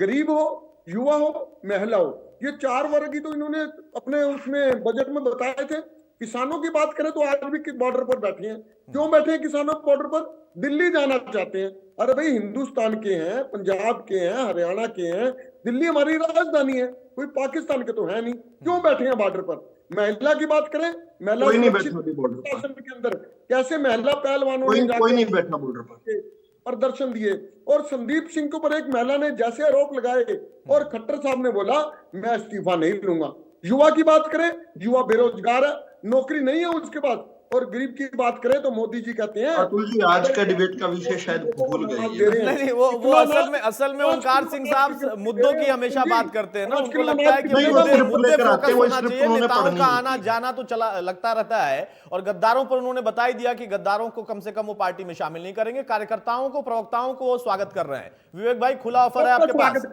गरीब हो, युवा हो, महिला हो। ये चार वर्ग ही तो इन्होंने अपने उसमें बजट में बताए थे। किसानों की बात करें तो आज भी बॉर्डर पर बैठे हैं। क्यों बैठे हैं किसानों बॉर्डर पर? दिल्ली जाना चाहते हैं। अरे भाई, हिंदुस्तान के हैं, पंजाब के हैं, हरियाणा के हैं, दिल्ली हमारी राजधानी है, कोई पाकिस्तान के तो है नहीं। क्यों बैठे हैं बॉर्डर पर? महिला की बात करें, महिला शासन के अंदर कैसे महिला पहलवानों ने कोई नहीं बैठना बॉर्डर पर प्रदर्शन दिए। और संदीप सिंह के ऊपर एक महिला ने जैसे आरोप लगाए और खट्टर साहब ने बोला मैं इस्तीफा नहीं लूंगा। युवा की बात करें, युवा बेरोजगार है, नौकरी नहीं है उसके पास। और गरीब की बात करें तो मोदी जी कहते हैं, अतुल जी आज का डिबेट का विषय शायद भूल गए। नहीं, वो असल में ओंकार सिंह साहब मुद्दों की हमेशा बात करते हैं ना। उनको लगता है कि मुद्दे फोकस होना चाहिए, नेताओं का आना जाना तो चला लगता रहता है। और गद्दारों पर उन्होंने बता ही दिया कि गद्दारों को कम से कम वो पार्टी में शामिल नहीं करेंगे। कार्यकर्ताओं को, प्रवक्ताओं को वो स्वागत कर रहे हैं। विवेक भाई, खुला ऑफर है आपके पास।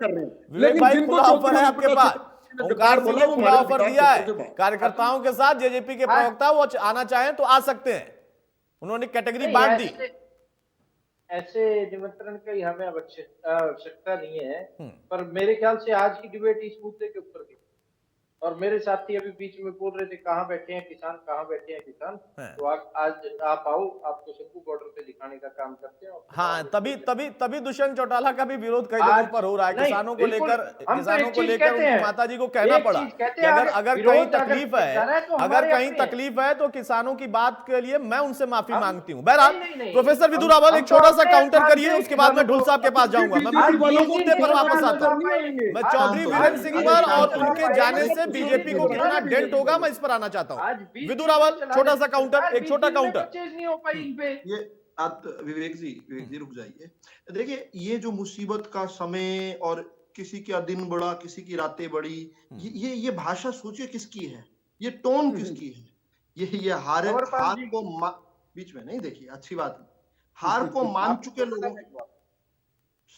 विवेक भाई, खुला ऑफर है आपके पास। ओंकार सिंह ने खुला ऑफर दिया है कार्यकर्ताओं के साथ। जेजेपी के प्रवक्ता वो आना चाहें तो आ सकते हैं। उन्होंने कैटेगरी बांट दी। ऐसे निमंत्रण की हमें आवश्यकता नहीं है। पर मेरे ख्याल से आज की डिबेट इस मुद्दे के ऊपर थी। और मेरे साथी अभी बीच में बोल रहे थे कहाँ बैठे हैं किसान, कहाँ बैठे हैं किसान। तो आज आप आओ, आपको सबको बॉर्डर पे दिखाने का काम करते हैं। हाँ, तभी दुष्यंत चौटाला का भी विरोध कई जगहों पर हो रहा है। किसानों को लेकर माता जी को कहना पड़ा कि अगर कहीं तकलीफ है तो किसानों की बात के लिए मैं उनसे माफी मांगती हूँ। बहरहाल, प्रोफेसर विदु रावल एक छोटा सा काउंटर करिए, उसके बाद मैं ढुल साहब के पास जाऊंगा। मैं मुद्दे पर वापस आता हूँ। मैं चौधरी वीरेंद्र सिंह पर और उनके जाने से बीजेपी को कितना डेंट होगा, मैं इस पर आना चाहता हूं। विदु रावल, छोटा सा काउंटर, एक छोटा काउंटर। ये आप विवेक जी रुक जाइए। देखिए, ये जो मुसीबत का समय और किसी का दिन बड़ा, किसी की रातें बड़ी, ये भाषा सोचिए किसकी है, ये टोन किसकी है। ये हार को बीच में नहीं, देखिए अच्छी बात, हार को मान चुके लोगों,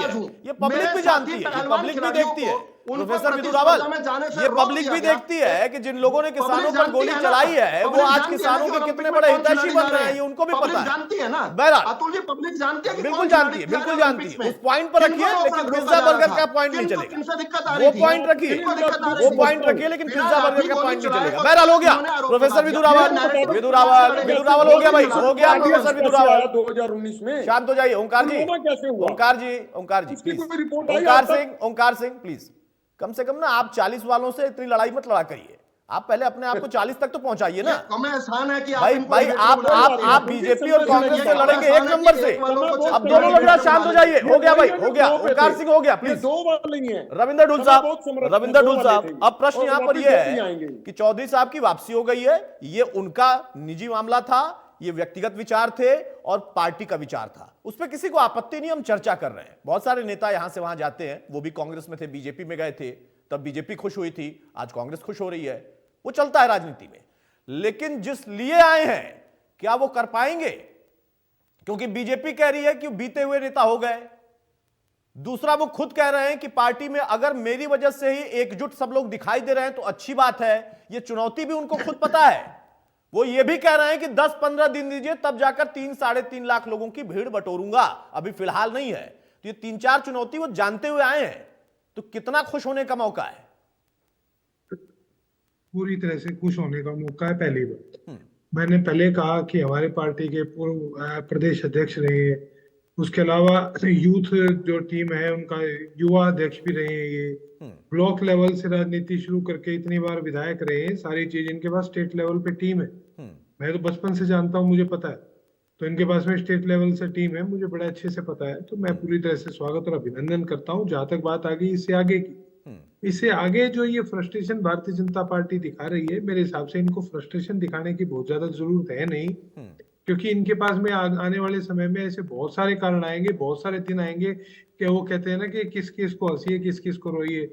है, हूं। ये पब्लिक मेरे भी साथी जानती है, ये पहलवान पब्लिक भी खिलाड़ियों देखती है। को उनको प्रोफेसर विदु रावल, प्रतिस्पर्धा में जाने से ये रोक पब्लिक दिया भी गया। देखती है कि जिन लोगों ने किसानों पब्लिक पर जानती गोली है ना, चलाई है वो पब्लिक आज जानती है किसानों ना के कि कितने ओलंपिक बड़े में कौन हितैषी खिलाड़ी बन जा रहे रहे हैं, ये उनको भी पब्लिक पता है। जानती है ना। बहरहाल, अतुल जी, पब्लिक जानती है कि बिल्कुल कौन जानती है, खिलाड़ी बिल्कुल खिलाड़ी जानती ओलंपिक्स है। में। उस पॉइंट पर किनको रखिए, रोकना लेकिन रोका पिज्जा जा रहा बर्गर था? का पॉइंट नहीं किनको चलेगा। किनसे दिक्कत आ वो रही थी? पॉइंट रखिए, किनको दिक्कत आ रही वो थी? पॉइंट रखिए, लेकिन बिना पिज्जा लाठी बर्गर का गोली पॉइंट नहीं चलाए चलेगा। तो बहरहाल हो गया, उन्होंने आरोप प्रोफेसर लगा विदु दिया। रावल, narrative विदु को रावल, चलाने विदु के रावल हो गया भाई, हो गया पार्टी प्रोफेसर विदु रावल। 2019 में शांत हो जाइए। ओंकार जी, पुलवामा कैसे हुआ? ओंकार जी, ओंकार जी उसकी प्लीज, कोई रिपोर्ट आई ओंकार आज तक? सिंह, ओंकार सिंह प्लीज, कम से कम ना आप 40 वालों से इतनी लड़ाई मत लड़ा करिए, आप पहले अपने आप को 40 तक तो पहुंचाइए ना। कमें आसान है कि आप भाई इनको भाई debater आप बना आप देते हैं। आप बीजेपी और कांग्रेस से लड़ेंगे एक आसान है नंबर कि से। एक वालों को अब दोनों लग रहा, शांत हो जाइए, हो गया भाई, ये हो गया। दो पे ओंकार थे। सिंह हो गया, ये प्लीज। दो वाले ही हैं। रविंदर ढुल समय साहब, बहुत समृद्ध, रविंदर दो ढुल वाले साहब, थे। अब प्रश्न और यहां पर वापस यह जल्दी है आएंगे। कि चौधरी साहब की वापसी हो गई है, ये उनका निजी मामला था, ये व्यक्तिगत विचार थे और पार्टी का विचार था, उस पर किसी को आपत्ति नहीं, हम चर्चा कर रहे हैं। बहुत सारे नेता यहां से वहां जाते हैं, वो भी कांग्रेस में थे, बीजेपी में गए थे, तब बीजेपी खुश हुई थी, आज कांग्रेस खुश हो रही है, वो चलता है राजनीति में। लेकिन जिस लिए आए हैं क्या वो कर पाएंगे? क्योंकि बीजेपी कह रही है कि बीते हुए नेता हो गए, दूसरा वो खुद कह रहे हैं कि पार्टी में अगर मेरी वजह से ही एकजुट सब लोग दिखाई दे रहे हैं तो अच्छी बात है, ये चुनौती भी उनको खुद पता है। वो ये भी कह रहे हैं कि 10-15 दिन दीजिए, तब जाकर 3-3.5 लाख लोगों की भीड़ बटोरूंगा, अभी फिलहाल नहीं है। तो ये 3-4 चुनौती वो जानते हुए आए हैं, तो कितना खुश होने का मौका है? पूरी तरह से खुश होने का मौका है। पहली बात, मैंने पहले कहा कि हमारे पार्टी के पूर्व प्रदेश अध्यक्ष रहे, उसके अलावा यूथ जो टीम है उनका युवा अध्यक्ष भी रहे हैं, ये ब्लॉक लेवल से राजनीति शुरू करके इतनी बार विधायक रहे हैं, सारी चीज इनके पास स्टेट लेवल पे टीम है। मैं तो बचपन से जानता हूँ, मुझे पता है, तो इनके पास में स्टेट लेवल से टीम है, मुझे बड़े अच्छे से पता है। तो मैं पूरी तरह से स्वागत और अभिनंदन करता हूँ। जहां तक बात आ गई इससे आगे की, इससे आगे जो ये फ्रस्ट्रेशन भारतीय जनता पार्टी दिखा रही है, मेरे हिसाब से इनको फ्रस्ट्रेशन दिखाने की बहुत ज्यादा जरूरत है नहीं, क्योंकि इनके पास में आने वाले समय में ऐसे बहुत सारे कारण आएंगे, बहुत सारे दिन आएंगे कि वो कहते हैं ना कि किस किस को हंसी है, किस किस को रोइए।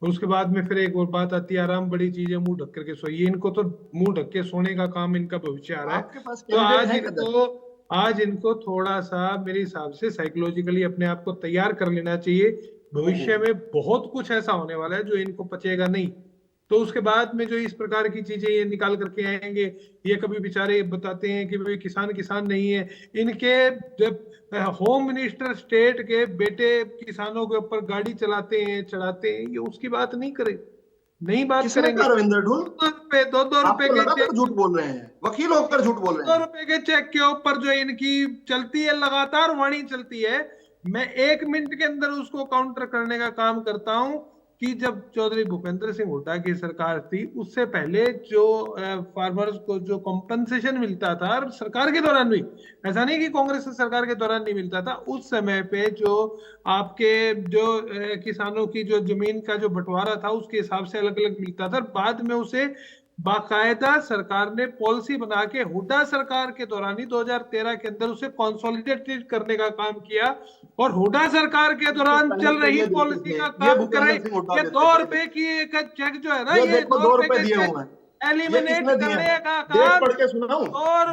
और उसके बाद में फिर एक और बात आती है, आराम बड़ी चीज है, मुंह ढक करके सोइए। इनको तो मुंह ढक के सोने का काम इनका भविष्य आ रहा है। आपके पास तो candidate है आज इनको थोड़ा सा मेरे हिसाब से साइकोलॉजिकली अपने आप को तैयार कर लेना चाहिए। भविष्य में बहुत कुछ ऐसा होने वाला है जो इनको पचेगा नहीं। तो उसके बाद में जो इस प्रकार की चीजें ये निकाल करके आएंगे, ये कभी बेचारे बताते हैं कि भाई किसान किसान नहीं है, इनके जब होम मिनिस्टर स्टेट के बेटे किसानों के ऊपर गाड़ी चलाते हैं, चढ़ाते हैं, ये उसकी बात नहीं करे, नहीं बात किसने करेंगे। कहा रविंद्र ढुल? 2-2 रुपए आपको के लगातार चेक, झूठ बोल रहे हैं, वकील होकर झूठ बोल रहे 2 हैं। रुपए के चेक के ऊपर जो इनकी चलती है, लगातार वाणी चलती है, मैं 1 मिनट के अंदर उसको काउंटर करने का काम करता हूं कि जब चौधरी भूपेंद्र सिंह हुड्डा की सरकार थी, उससे पहले जो फार्मर्स को जो कॉम्पनसेशन मिलता था, और सरकार के दौरान भी, ऐसा नहीं कि कांग्रेस की सरकार के दौरान नहीं मिलता था, उस समय पे जो आपके जो किसानों की जो जमीन का जो बंटवारा था उसके हिसाब से अलग अलग मिलता था। बाद में उसे बाकायदा सरकार ने पॉलिसी बना के हुड्डा सरकार के दौरान ही 2013 के अंदर उसे कंसोलिडेटेड करने का काम किया, और हुड्डा सरकार के दौरान चल रही पॉलिसी का काम करें। ये 2 रुपए की एक चेक जो है ना, ये 2 रुपए दिए हुए हैं, एलिमिनेट करने का डेट काम, पढ़ के सुनाऊं?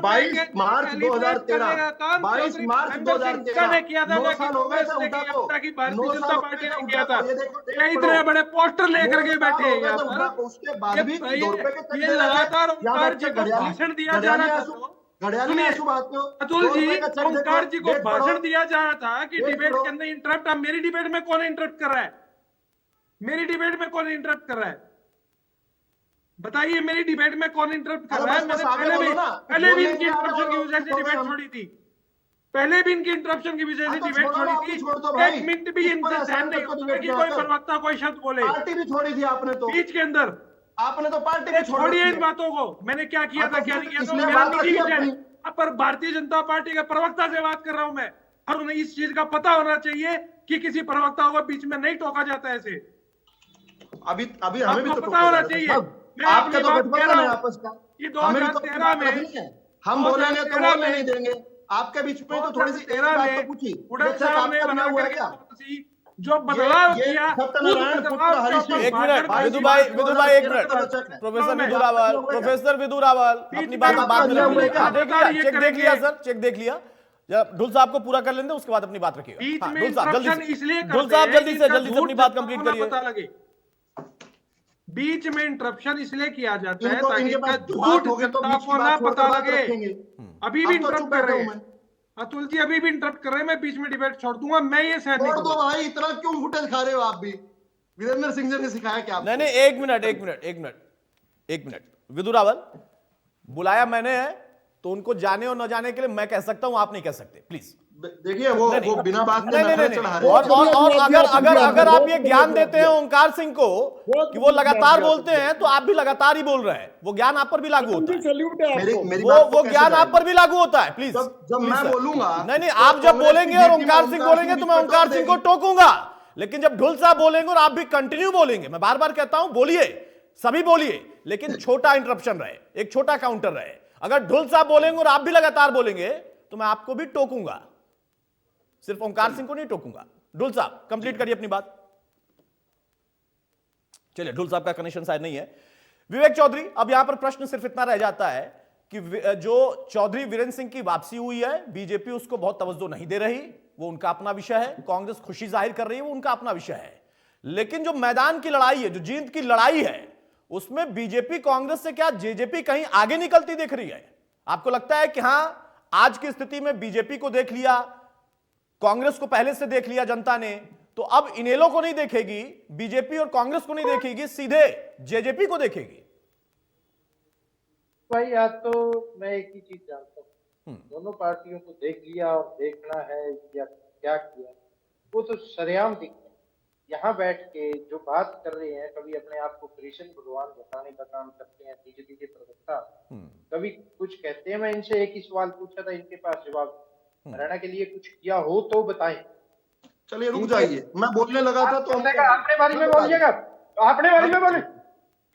22 मार्च 2013, 22 मार्च 2013 ने किया था, 9 साल हो गए थे हुड्डा को, भारतीय जनता पार्टी ने हुड्डा किया था। को। ये देखो, ये इतने बड़े पोस्टर लेकर के बैठे हैं यहाँ हुड्डा पर। को, उसके बाद भी 2 रुपए के चेक ये दे रहे थे। लगातार यहाँ ओंकार बैठ जी के को भाषण दिया जा रहा था। घड़ियाली आंसू बहाते हो। अतुल 2 जी, रुपए का चेक ओंकार देखो, जी को डेट भाषण पढ़ो। दिया जा रहा था कि डेट डिबेट पढ़ो। के अंदर इंटरप्ट, अब मेरी डिबेट में कौन इंटरप्ट कर रहा है? मेरी डिबेट में कौन इंटरप्ट कर रहा है? बताइए, मेरी डिबेट में कौन इंटरप्ट कर रहा है? मैंने पहले भी इनकी इंटरप्शन की वजह से डिबेट छोड़ी थी, पहले भी इनकी इंटरप्शन की वजह से डिबेट छोड़ी थी। 1 मिनट भी इनसे सहन नहीं होता कि कोई प्रवक्ता कोई शब्द बोले पार्टी भी छोड़ी थी आपने तो, बीच के अंदर। आपने तो पार्टी भी छोड़ी छोड़िए है। इन बातों को, मैंने क्या किया था क्या नहीं किया था, इसलिए मेरा बात निजी रखिए विषय अपनी। है। पर भारतीय जनता पार्टी के प्रवक्ता से बात कर रहा हूं मैं, और उन्हें इस चीज का पता होना चाहिए कि किसी प्रवक्ता को बीच में नहीं टोका जाता है ऐसे। अभी हमें भी तो पता होना चाहिए। मैं आपका अपनी तो बात गठबंधन कह रहा है हूं आपस का, कि हमें भी तो 2013 में नहीं है। हम बोलेंगे तो बोलने नहीं देंगे। आपके बीच में तो थोड़ी सी एक बात तो पूछी, हुड्डा ये साहब ने आपका बना हुआ है के क्या? जो बदलाव ये किया, सत्यनारायण पुत्र हरि सिंह। एक मिनट विदु भाई, एक minute, professor Vidu Rawal, professor Vidu Rawal, अपनी बात बाद में रखिएगा। देख लिया, चेक देख लिया सर, चेक देख लिया। जब ढुल साहब को पूरा कर लेंगे उसके बाद अपनी बात रखिएगा। ढुल साहब जल्दी से, ढुल साहब जल्दी से अपनी बात कंप्लीट करिए। बीच में इंटरप्शन इसलिए किया जाता है इनको ताकि इनके इनका पास झूठ बात हो गई तो जनता बीच को की ना बात छोड़ पता कर बात लगे। रखेंगे। अभी भी अब तो इंटरप्ट चुप कर बैठा रहे हूं हैं मैं। अतुल जी, अभी भी इंटरप्ट कर रहे हैं। मैं बीच में डिबेट छोड़ दूंगा, मैं ये सहन नहीं छोड़ दो करूंगा। भाई, इतना क्यों फुटेज खा रहे हो आप भी? वीरेंद्र सिंह जी ने सिखाया क्या आपको? नहीं नहीं, एक मिनट विदु रावल, बुलाया मैंने है तो उनको जाने और न जाने के लिए मैं कह सकता हूं, आप नहीं कह सकते, प्लीज। देखिए वो बिना बात के नहीं नहीं नखरे नहीं, चढ़ा रहे और हैं। अगर आप ये ज्ञान देते हैं ओंकार सिंह को कि वो लगातार बोलते हैं, तो आप भी लगातार ही बोल रहे हैं। वो ज्ञान आप पर भी लागू होता है, सैल्यूट है आपको। मेरी बात को वो कैसे ज्ञान आप जाएगी? पर भी लागू होता है। प्लीज जब प्लीज मैं सर। बोलूंगा नहीं, तो आप जब कांग्रेस बोलेंगे की और डीपी में ओंकार सिंह बोलेंगे तो मैं बीच में ओंकार टोक सिंह को देगी। टोकूंगा। लेकिन जब ढुल साहब बोलेंगे और आप भी कंटिन्यू बोलेंगे, मैं बार बार कहता हूं बोलिए, सभी बोलिए, लेकिन छोटा इंटरप्शन रहे, एक छोटा काउंटर रहे। अगर ढुल साहब बोलेंगे और आप भी लगातार बोलेंगे तो मैं आपको भी टोकूंगा, सिर्फ ओंकार सिंह को नहीं टोकूंगा। ढुल साहब कंप्लीट करिए अपनी बात। चलिए, ढुल साहब का कनेक्शन शायद नहीं है। विवेक चौधरी, अब यहां पर प्रश्न सिर्फ इतना रह जाता है कि जो चौधरी वीरेंद्र सिंह की वापसी हुई है, बीजेपी उसको बहुत तवज्जो नहीं दे रही, वो उनका अपना विषय है। कांग्रेस खुशी जाहिर कर रही है, वो उनका अपना विषय है। लेकिन जो मैदान की लड़ाई है, जो जीत की लड़ाई है, उसमें बीजेपी कांग्रेस से क्या जेजेपी कहीं आगे निकलती दिख रही है? आपको लगता है कि हां, आज की स्थिति में बीजेपी को देख लिया, कांग्रेस को पहले से देख लिया जनता ने, तो अब इनेलो को नहीं देखेगी बीजेपी और कांग्रेस को नहीं देखेगी, सीधे जेजेपी को देखेगी? भाई आज तो मैं एक ही चीज जानता हूँ, दोनों पार्टियों को देख लिया और देखना है या क्या किया, वो तो सरेआम दिख रहा है। यहाँ बैठ के जो बात कर रहे हैं, कभी अपने आप को कृष्ण भगवान बताने का काम करते हैं, बीजेपी के प्रवक्ता, कभी कुछ कहते हैं। मैं इनसे एक ही सवाल पूछा था, इनके पास जवाब, हरियाणा के लिए कुछ किया हो तो बताएं। चलिए रुक जाइए, मैं बोलने लगा था तो अपने बारे में बोलिएगा, अपने बारे में बोले,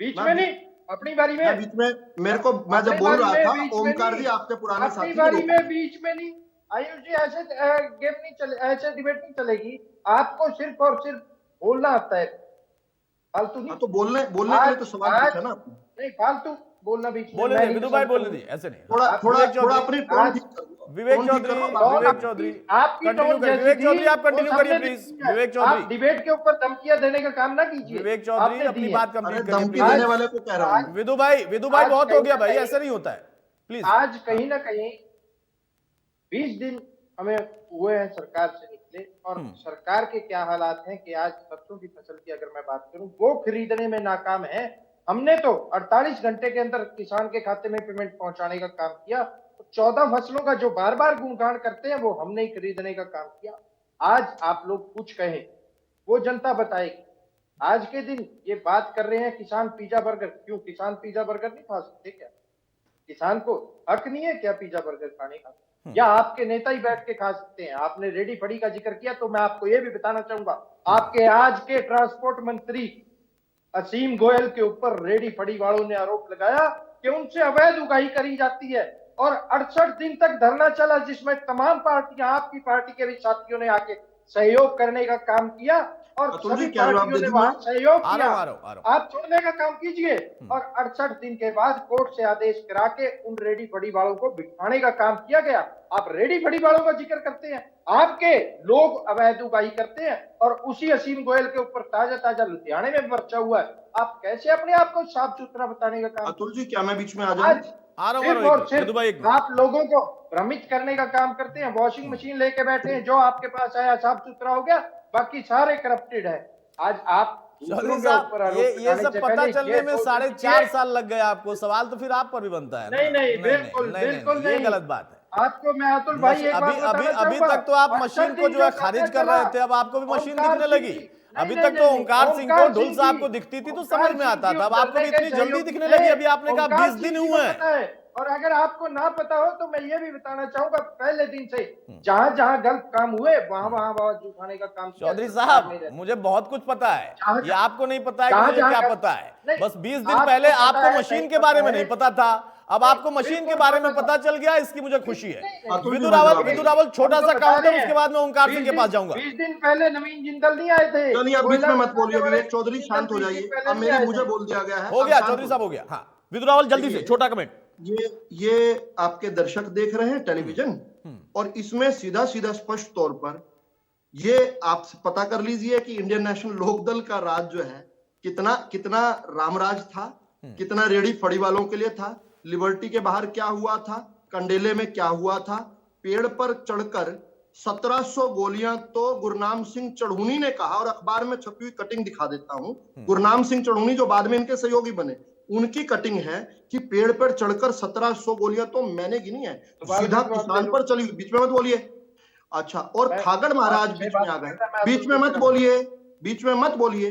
बीच में नहीं, अपनी बारी में। बीच में मेरे को, मैं जब बोल रहा था, ओमकार जी आपके पुराने अपनी साथी बारी में बीच में नहीं। आयुष जी, ऐसे गेम नहीं चले, ऐसे डिबेट नहीं चलेगी। आपको सिर्फ और सिर्फ बोलना आता है, फालतू नहीं। तो बोलने के लिए तो सवाल पूछा ना आपने। नहीं, फालतू बोलना बीच में बोले नहीं विदु भाई, बोलने दी, ऐसे नहीं। थोड़ा अपनी टोन ठीक करो। विवेक चौधरी, विवेक चौधरी, आपकी कंटिन्यू टोन करिए। जैसी विवेक चौधरी, थी, आप कंटिन्यू वो करिए सबने प्लीज। दी है। विवेक आप चौधरी, डिबेट के ऊपर धमकियां देने का काम ना कीजिए। विवेक चौधरी आपने अपनी दी बात है। कंप्लीट अरे करिए धमकी प्लीज। देने वाले को कह रहा हूँ। विदु भाई आज बहुत हो गया कहीं भाई, ना ऐसे नहीं होता है प्लीज। आज कहीं ना कहीं 20 दिन हमें हुए हैं सरकार से निकले, और सरकार के क्या हालात हैं कि आज सरसों की फसल की अगर मैं बात करूं, वो खरीदने में नाकाम है। हमने तो 48 घंटे के अंदर किसान के खाते में पेमेंट पहुंचाने का काम किया। 14 फसलों का जो बार बार गुणगान करते हैं, वो हमने ही खरीदने का काम किया। आज आप लोग कुछ कहें, वो जनता बताएगी। आज के दिन ये बात कर रहे हैं किसान पिज्जा बर्गर, क्यों किसान पिज्जा बर्गर नहीं खा सकते क्या? किसान को हक नहीं है क्या पिज्जा बर्गर खाने का? या आपके नेता ही बैठ के खा सकते हैं? आपने रेडी फड़ी का जिक्र किया, तो मैं आपको यह भी बताना चाहूंगा, आपके आज के ट्रांसपोर्ट मंत्री असीम गोयल के ऊपर रेडी फड़ी वालों ने आरोप लगाया कि उनसे अवैध उगाही करी जाती है, और 68 दिन तक धरना चला, जिसमें तमाम पार्टियां, आपकी पार्टी के भी साथियों ने आके सहयोग करने का काम किया, और सभी पार्टियों ने वहां सहयोग किया। आप छोड़ने का काम कीजिए, और 68 दिन के बाद कोर्ट से आदेश करा के उन रेडी फड़ी वालों को बिठाने का काम किया गया। आप रेडी फड़ी वालों का जिक्र करते हैं, आपके लोग अवैध उगाही करते हैं, और उसी असीम गोयल के ऊपर ताजा ताजा लुधियाने में पर्चा हुआ है। आप कैसे अपने आप को साफ सुथरा बताने का काम? अतुल जी, क्या मैं बीच में आ जाऊं? सिर्फ और सिर्फ आप लोगों को भ्रमित करने का काम करते हैं। वॉशिंग मशीन लेके बैठे हैं, जो आपके पास आया साफ सुथरा हो गया, बाकी सारे करप्टेड है। आज आप ये सब पता चलने में 4.5 साल लग गए आपको। सवाल तो फिर आप पर भी बनता है। नहीं, बिल्कुल ये गलत बात है। आपको मैं अतुल भाई अभी तक तो आप मशीन को जो है खारिज कर रहे थे, अब आपको भी मशीन दिखने लगी। अभी तक तो ओंकार सिंह को, ढुल साहब को दिखती थी तो समझ में आता था, अब आपको भी इतनी जल्दी दिखने लगी। अभी आपने कहा 20 दिन हुए हैं। और अगर आपको ना पता हो तो मैं ये भी बताना चाहूंगा, पहले दिन से जहां जहां गलत काम हुए, वहां वहां आवाज उठाने का काम। चौधरी साहब, मुझे बहुत कुछ पता है, ये आपको नहीं पता है कि मुझे क्या पता है। बस 20 दिन पहले आपको मशीन के बारे में नहीं पता था, अब आपको मशीन के बारे में पता चल गया, इसकी मुझे खुशी है। विदु रावल छोटा सा काउंटर, उसके बाद मैं ओंकार सिंह के पास जाऊंगा। 20 दिन पहले नवीन जिंदल नहीं आए थे। चलिए, अब बीच में मत बोलिए विवेक चौधरी, शांत हो जाइए। अब मुझे बोल दिया गया है। हो गया चौधरी साहब, हो गया। हाँ विदु रावल, जल्दी से छोटा कमेंट। ये आपके दर्शक देख रहे हैं टेलीविजन, और इसमें सीधा सीधा स्पष्ट तौर पर ये आप पता कर लीजिए कि इंडियन नेशनल लोकदल का राज जो है कितना कितना रामराज था, कितना रेडी फड़ी वालों के लिए था, लिबर्टी के बाहर क्या हुआ था, कंडेले में क्या हुआ था, पेड़ पर चढ़कर 1700 गोलियां तो गुरनाम सिंह चढ़ूनी ने कहा, और अखबार में छपी हुई कटिंग दिखा देता हूं। गुरनाम सिंह चढ़ूनी जो बाद में इनके सहयोगी बने, उनकी कटिंग है कि पेड़ पर चढ़कर 1700 गोलियां तो मैंने गिनी है, सीधा किसान पर चली। बीच में मत बोलिए। अच्छा, और खागड़ महाराज बीच में आ गए। बीच में मत बोलिए, बीच में मत बोलिए,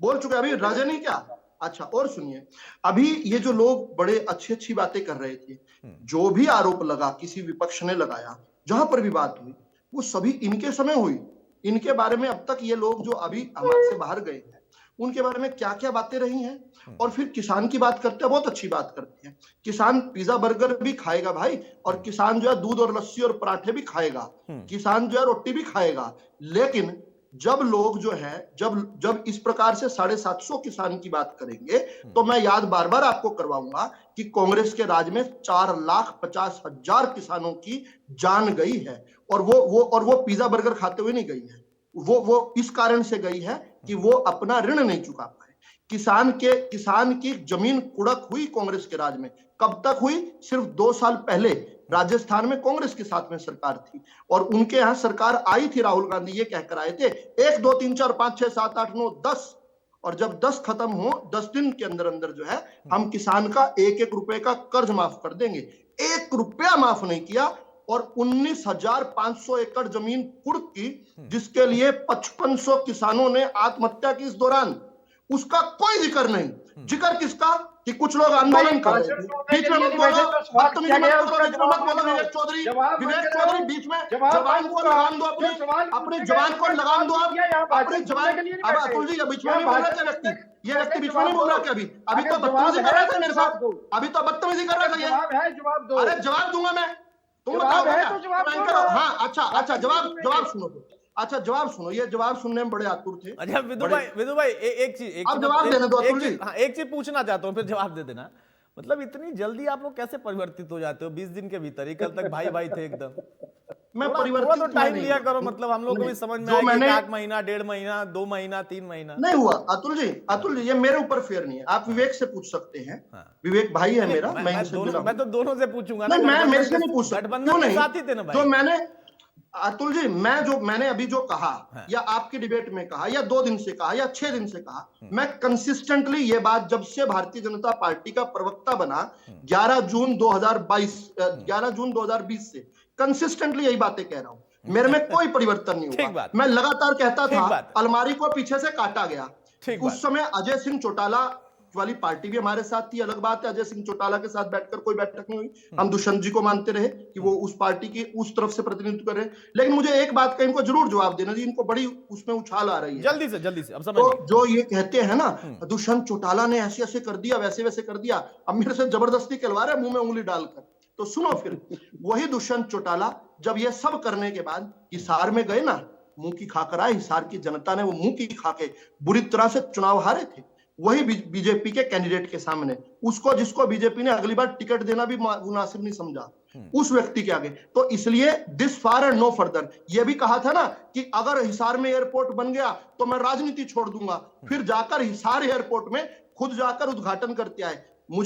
बोल चुके अभी राजा नहीं क्या। अच्छा, और सुनिए, अभी ये जो लोग बड़े अच्छी अच्छी बातें कर रहे थे, जो भी आरोप लगा किसी विपक्ष ने लगाया, जहां पर भी बात हुई, वो सभी इनके समय हुई। इनके बारे में अब तक ये लोग जो अभी हमारे से बाहर गए हैं, उनके बारे में क्या क्या बातें रही हैं। और फिर किसान की बात करते हैं, बहुत अच्छी बात करते हैं। किसान पिज्जा बर्गर भी खाएगा भाई, और किसान जो है दूध और लस्सी और पराठे भी खाएगा, किसान जो है रोटी भी खाएगा। लेकिन जब लोग जो है जब इस प्रकार से 750 किसान की बात करेंगे, तो मैं याद बार बार आपको करवाऊंगा कि कांग्रेस के राज में 4,50,000 किसानों की जान गई है, और वो पिज्जा बर्गर खाते हुए नहीं गई है। वो इस कारण से गई है कि वो अपना ऋण नहीं चुका पाए। किसान की जमीन कुड़क हुई कांग्रेस के राज में। कब तक हुई? सिर्फ 2 साल पहले राजस्थान में कांग्रेस के साथ में सरकार थी, और उनके यहां सरकार आई थी, राहुल गांधी ये कहकर आए थे 1 2 3 4 5 6 7 8 9 10, और जब 10 खत्म हो, 10 दिन के अंदर अंदर जो है हम किसान का 1-1 रुपए का कर्ज माफ कर देंगे। 1 रुपया माफ नहीं किया, और 19,500 एकड़ जमीन कुर्क की, जिसके लिए 5500 किसानों ने आत्महत्या की इस दौरान। उसका कोई जिक्र नहीं। जिक्र किसका? कि कुछ लोग आंदोलन कर रहे थे। बीच में मत बोलो, बदतमीजी मत करो, बीच में मत बोलो। विवेक चौधरी बीच में जवान को लगाम दो, अपने जवान को लगाम दो आप, अपने जवान। अब अतुल जी बीच में नहीं बोल रहा क्या व्यक्ति? ये व्यक्ति बीच में नहीं बोल रहा क्या? अभी तो बदतमीजी कर रहा था मेरे साथ, अभी तो बदतमीजी कर रहा था ये। अरे जवाब दूंगा मैं, तुम बताओ। हाँ, अच्छा, जवाब सुनो। अच्छा, जवाब सुनो, ये जवाब सुनने में बड़े आतुर थे। अच्छा विदु भाई एक चीज आप जवाब देने दो अतुल जी। हाँ, एक चीज पूछना चाहता हूँ, फिर जवाब दे देना। मतलब इतनी जल्दी आप लोग कैसे परिवर्तित हो जाते हो 20 दिन के भीतर ही? कल तक भाई भाई थे एकदम। मैं थोड़ा तो टाइम लिया करो, मतलब हम लोग को भी समझ में आए। 1 महीना, 1.5 महीना, 2 महीना, 3 महीना नहीं हुआ। अतुल जी ये मेरे ऊपर फेयर नहीं है। आप विवेक से पूछ सकते हैं। विवेक भाई है मेरा, मैं तो दोनों से पूछूंगा ना। मैं मेरे से नहीं पूछ सकता। गठबंधन के साथ ही थे ना भाई। जो मैंने अतुल जी मैंने अभी जो कहा, या आपकी डिबेट में कहा, या 2 दिन से कहा, या 6 दिन से कहा, मैं कंसिस्टेंटली ये बात जब से भारतीय जनता पार्टी का प्रवक्ता बना 11 जून 2020 से कंसिस्टेंटली यही बातें कह रहा हूं। मेरे में कोई परिवर्तन नहीं हुआ। मैं लगातार कहता था अलमारी को पीछे से काटा गया। उस समय अजय सिंह चौटाला वाली पार्टी भी हमारे साथ थी। अलग बात है, अजय सिंह चौटाला के साथ बैठकर कोई बैठक नहीं हुई। हम दुष्यंत जी को मानते रहे कि वो उस पार्टी की उस तरफ से प्रतिनिधित्व कर रहे हैं। लेकिन मुझे एक बात का इनको जरूर जवाब देना जी, इनको बड़ी उसमें उछाल आ रही है। जल्दी से अब समझ तो जो ये कहते हैं ना, दुष्यंत चौटाला ने ऐसे ऐसे कर दिया, वैसे वैसे कर दिया, अब मेरे से जबरदस्ती कहलवा रहे मुंह में उंगली डालकर। तो सुनो, फिर वही दुष्यंत चौटाला जब ये सब करने के बाद हिसार में गए ना, मुंह की खाकर आए। हिसार की जनता ने वो मुंह की खाके बुरी तरह से चुनाव हारे थे। वही बीजेपी के कैंडिडेट के सामने, उसको जिसको बीजेपी ने अगली बार टिकट देना भी मुनासिब नहीं समझा, उस व्यक्ति के आगे। तो इसलिए this far and no further. ये भी कहा था ना कि अगर हिसार में एयरपोर्ट बन गया तो मैं राजनीति छोड़ दूंगा। फिर जाकर हिसार एयरपोर्ट में खुद जाकर उद्घाटन करते आए। मैं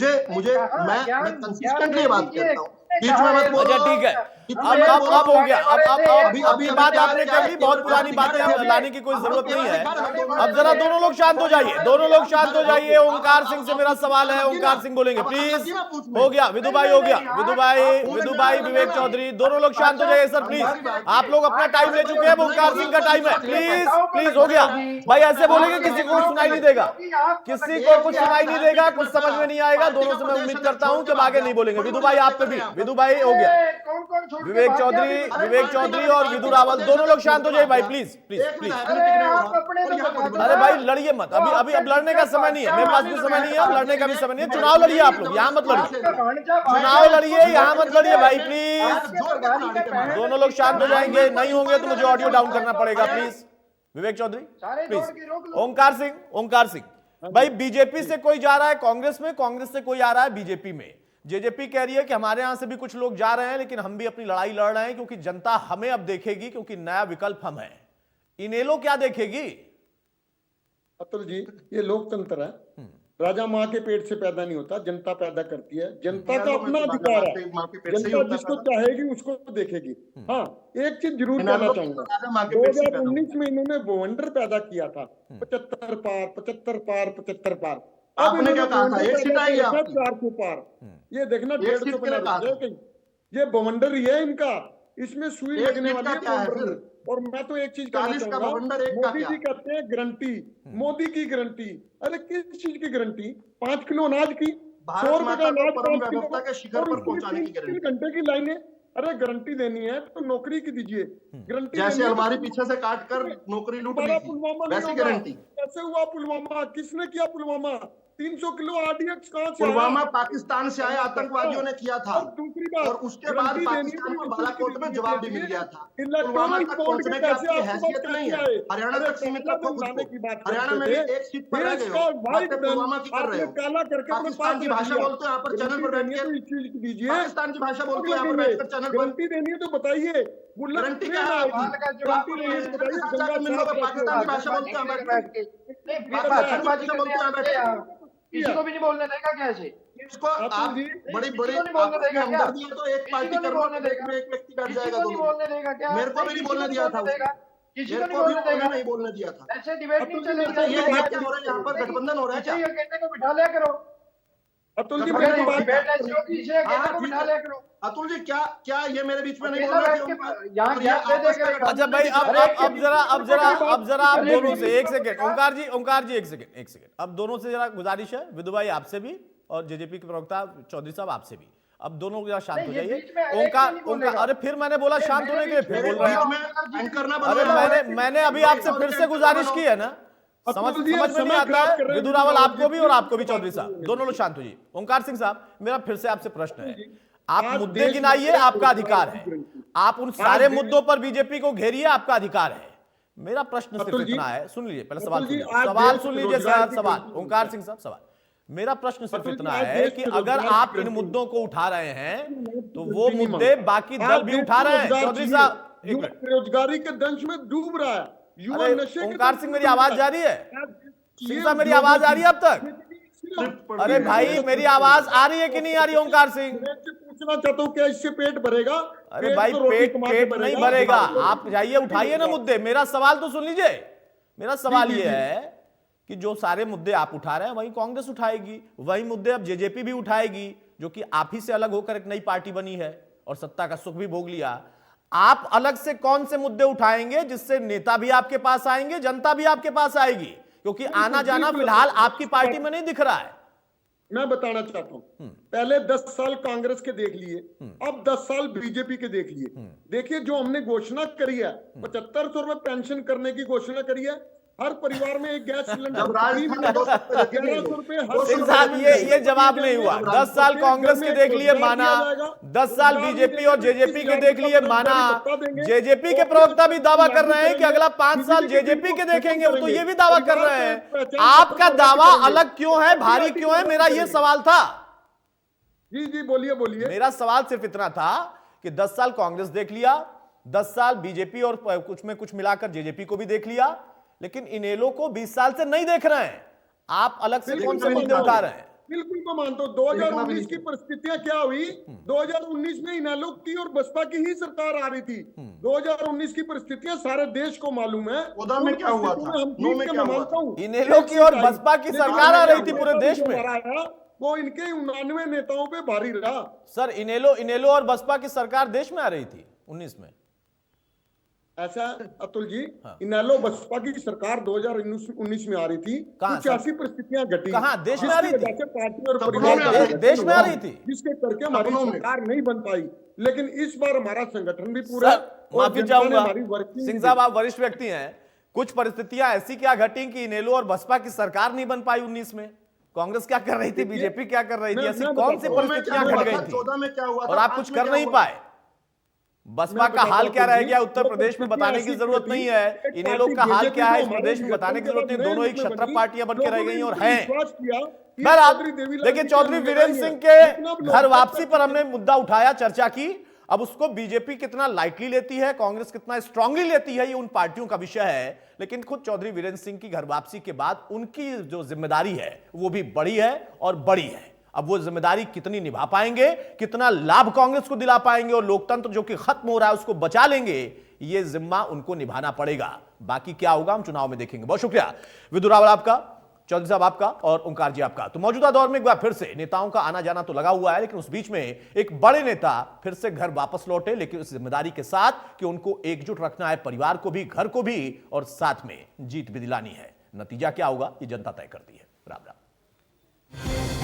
कंसिस्टेंटली बात कहता हूँ, बीच में मत बोलो। ठीक है, अब हो गया। अभी बात आपने कर ली, बहुत पुरानी बातें लाने की कोई जरूरत नहीं है। अब जरा दोनों लोग शांत हो जाइए, दोनों लोग शांत हो जाइए। ओंकार सिंह से मेरा सवाल है, ओंकार सिंह बोलेंगे प्लीज। हो गया विदु भाई, हो गया विदु भाई, विवेक चौधरी, दोनों लोग शांत हो जाइए सर प्लीज। आप लोग अपना टाइम ले चुके हैं, ओंकार सिंह का टाइम है। प्लीज हो गया भाई। ऐसे बोलेंगे किसी को सुनाई नहीं देगा, किसी को कुछ सुनाई नहीं देगा, कुछ समझ में नहीं आएगा। दोनों से मैं उम्मीद करता हूं कि आगे नहीं बोलेंगे। विदु भाई आप पे भी, विदु भाई हो गया। विवेक चौधरी और विदु रावल, दोनों लोग शांत हो जाए भाई, प्लीज। अरे भाई लड़िए मत, अभी अब लड़ने का समय नहीं है, मेरे पास भी समय नहीं है, लड़ने का भी समय नहीं है। चुनाव लड़िए आप लोग, यहाँ मत लड़िए, चुनाव लड़िए, यहाँ मत लड़िए भाई प्लीज। दोनों लोग शांत हो जाएंगे, नहीं होंगे तो मुझे ऑडियो डाउन करना पड़ेगा प्लीज। विवेक चौधरी प्लीज। ओंकार सिंह भाई, बीजेपी से कोई जा रहा है कांग्रेस में, कांग्रेस से कोई आ रहा है बीजेपी में। जेजेपी कह रही है कि हमारे यहां से भी कुछ लोग जा रहे हैं, लेकिन हम भी अपनी लड़ाई लड़ रहे हैं क्योंकि जनता हमें अब देखेगी, क्योंकि नया विकल्प हम हैं। इनेलो क्या देखेगी? अतुल जी, ये लोकतंत्र है। राजा माँ के पेट से पैदा नहीं होता, जनता पैदा करती है। जनता का अपना अधिकार है, जनता जिसको चाहेगी उसको देखेगी। हाँ, एक चीज जरूर कहना चाहूंगा, 2019 में इन्होंने बवंडर पैदा किया था, 75 पार 75 पार 75 पार। आपने क्या कहा था? एक सीट आई है आपकी। 400 पार, ये देखना 150 पे ना रुक जाए। ये बवंडर ही है इनका, इसमें सुई लगने वाली है। और मैं तो एक चीज कहना चाहूंगा, मोदी जी कहते हैं गारंटी, मोदी की गारंटी। अरे किस चीज की गारंटी? 5 किलो अनाज की, 100 रुपए का अनाज, 3 घंटे की लाइनें। अरे गारंटी देनी है तो नौकरी की दीजिए। गारंटी जैसे अलमारी पीछे से काट कर नौकरी लूट ली थी, वैसी गारंटी। कैसे हुआ पुलवामा? किसने किया पुलवामा? 300 किलो आरडीएक्स कहां से? पुलवामा पाकिस्तान से आए आतंकवादियों ने किया था, दूसरी बात, और उसके बाद पाकिस्तान को बालाकोट में जवाब भी मिल गया था। पुलवामा तक पहुंचने की आपकी हैसियत नहीं है। हरियाणा तक सीमित रखो खुद को। हरियाणा में भी एक सीट पर रह गए हो, बातें पुलवामा की कर रहे हो। पाकिस्तान की भाषा बोलते हो यहाँ पर चैनल पर बैठ के, पाकिस्तान की भाषा बोलते हो यहाँ पर बैठकर चैनल पर। गारंटी देनी है तो बताइए, गारंटी क्या है? पाकिस्तान की भाषा बोलते हैं, किसी को भी नहीं बोलने देगा कैसे? इसको आप बड़ी बड़ी हमदर्दी है तो एक पार्टी करने देगा, एक व्यक्ति बैठ जाएगा नहीं बोलने देगा क्या? मेरे को भी नहीं बोलने दिया था, किसी को नहीं बोलने देगा, ऐसे डिबेट नहीं चलेगा। ये क्या हो रहा है यहाँ पर? गठबंधन हो रहा है क्या? ये कहने को बिठा लिया करो। अतुल जी, डिबेट ऐसी होगी, इसे कहने को बिठा लिया करो। अतुल जी, क्या ये मेरे बीच में नहीं बोल रहे? अच्छा भाई, अब जरा आप दोनों से एक सेकंड, ओंकार जी एक सेकंड, अब दोनों से जरा गुजारिश है, विदु भाई आपसे भी और जेजेपी के प्रवक्ता चौधरी साहब आपसे भी, अब दोनों जरा शांत हो जाइए। ओंकार, अरे फिर मैंने बोला शांत होने के लिए, फिर बोल रहे हैं। अरे मैंने अभी आपसे फिर से गुजारिश की है ना, समझ में नहीं आता है। विदु रावल आपको भी और आपको भी, चौधरी साहब दोनों लोग शांत हो जाइए। ओंकार सिंह साहब, मेरा फिर से आपसे प्रश्न है, आप मुद्दे गिनाइए, आपका अधिकार है, आप उन सारे मुद्दों पर बीजेपी को घेरिए, आपका अधिकार है। मेरा प्रश्न सिर्फ इतना है, सुन लीजिए पहले सवाल सुन लीजिए सवाल ओंकार सिंह साहब, सवाल मेरा प्रश्न सिर्फ इतना है कि अगर आप इन मुद्दों को उठा रहे हैं तो वो मुद्दे बाकी दल भी उठा रहे हैं। चौधरी साहब, बेरोजगारी के दंश में डूब रहा है युवा, नशे। ओंकार सिंह, मेरी आवाज जा रही है? सिंह साहब, मेरी आवाज आ रही है अब तक? अरे भाई, मेरी आवाज आ रही है कि नहीं आ रही? ओंकार सिंह, पूछना चाहता हूँ, क्या इससे पेट भरेगा? अरे भाई, पेट नहीं भरेगा। आप जाइए, उठाइए ना मुद्दे। मेरा सवाल तो सुन लीजिए। मेरा सवाल ये है कि जो सारे मुद्दे आप उठा रहे हैं वही कांग्रेस उठाएगी, वही मुद्दे अब जेजेपी भी उठाएगी, जो कि आप ही से अलग होकर एक नई पार्टी बनी है और सत्ता का सुख भी भोग लिया। आप अलग से कौन से मुद्दे उठाएंगे जिससे नेता भी आपके पास आएंगे, जनता भी आपके पास आएगी? क्योंकि आना जाना फिलहाल आपकी पार्टी में नहीं दिख रहा है। मैं बताना चाहता हूं, पहले 10 साल कांग्रेस के देख लिए, अब 10 साल बीजेपी के देख लिए। देखिए, जो हमने घोषणा करी है, 7500 रुपए पेंशन करने की घोषणा करी है, हर परिवार में एक गैस सिलेंडर, 1100 रुपए। सिंह साहब, ये जवाब नहीं हुआ। 10 साल कांग्रेस के देख लिए, माना। 10 साल बीजेपी और जेजेपी के देख लिए, माना। जेजेपी के प्रवक्ता भी दावा कर रहे हैं कि अगला 5 साल जेजेपी के देखेंगे, वो तो ये भी दावा कर रहे हैं। आपका दावा अलग क्यों है, भारी क्यों है? मेरा ये सवाल था। जी, बोलिए। मेरा सवाल सिर्फ इतना था कि 10 साल कांग्रेस देख लिया, 10 साल बीजेपी और कुछ में कुछ मिलाकर जेजेपी को भी देख लिया, लेकिन इनेलो को 20 साल से नहीं देख रहे हैं। आप अलग से कौन से मुद्दे उठा रहे हैं? बिल्कुल मैं मानता हूं। 2019 की परिस्थितियां क्या हुई? 2019 में इनेलो की और बसपा की ही सरकार आ रही थी। 2019 की परिस्थितियां सारे देश को मालूम है। में क्या हुआ था? इनेलो की और बसपा की सरकार आ रही थी पूरे देश में। वो इनके 99 नेताओं पे भारी रहा। सर, इनेलो और बसपा की सरकार देश में आ रही थी 19 में। ऐसा अतुल जी, इनेलो बसपा की सरकार 2019 में आ रही थी, कुछ ऐसी परिस्थितियां घटी। कहां देश में आ रही थी? पार्टी और परिवार देश में आ रही थी, जिसके करके हमारी सरकार नहीं बन पाई। लेकिन इस बार हमारा संगठन भी पूरा। माफी चाहूंगा सिंह साहब, आप वरिष्ठ व्यक्ति हैं, कुछ परिस्थितियां ऐसी क्या घटी कि इनेलो और बसपा की सरकार नहीं बन पाई 19 में? कांग्रेस क्या कर रही थी, बीजेपी क्या कर रही थी? ऐसी कौन सी परिस्थितियां घट गई थी 14 में क्या हुआ और आप कुछ कर नहीं पाए? बसपा का हाल क्या रह गया उत्तर प्रदेश में बताने की जरूरत नहीं है। इनेलो का हाल क्या है इस प्रदेश में बताने की जरूरत नहीं। दोनों एक क्षत्रप पार्टियां बन के रह गई और हैं। देखिए, चौधरी वीरेंद्र सिंह के घर वापसी पर हमने मुद्दा उठाया, चर्चा की। अब उसको बीजेपी कितना लाइटली लेती है, कांग्रेस कितना स्ट्रांगली लेती है, ये उन पार्टियों का विषय है। लेकिन खुद चौधरी वीरेंद्र सिंह की घर वापसी के बाद उनकी जो जिम्मेदारी है वो भी बड़ी है और बड़ी है। अब वो जिम्मेदारी कितनी निभा पाएंगे, कितना लाभ कांग्रेस को दिला पाएंगे और लोकतंत्र जो कि खत्म हो रहा है उसको बचा लेंगे, ये जिम्मा उनको निभाना पड़ेगा। बाकी क्या होगा हम चुनाव में देखेंगे। बहुत शुक्रिया विदुर रावल आपका, चौधरी साहब आपका और ओंकार जी आपका। तो मौजूदा दौर में एक बार फिर से नेताओं का आना जाना तो लगा हुआ है, लेकिन उस बीच में एक बड़े नेता फिर से घर वापस लौटे, लेकिन उस जिम्मेदारी के साथ कि उनको एकजुट रखना है, परिवार को भी, घर को भी, और साथ में जीत भी दिलानी है। नतीजा क्या होगा ये जनता तय करती है। राम राम।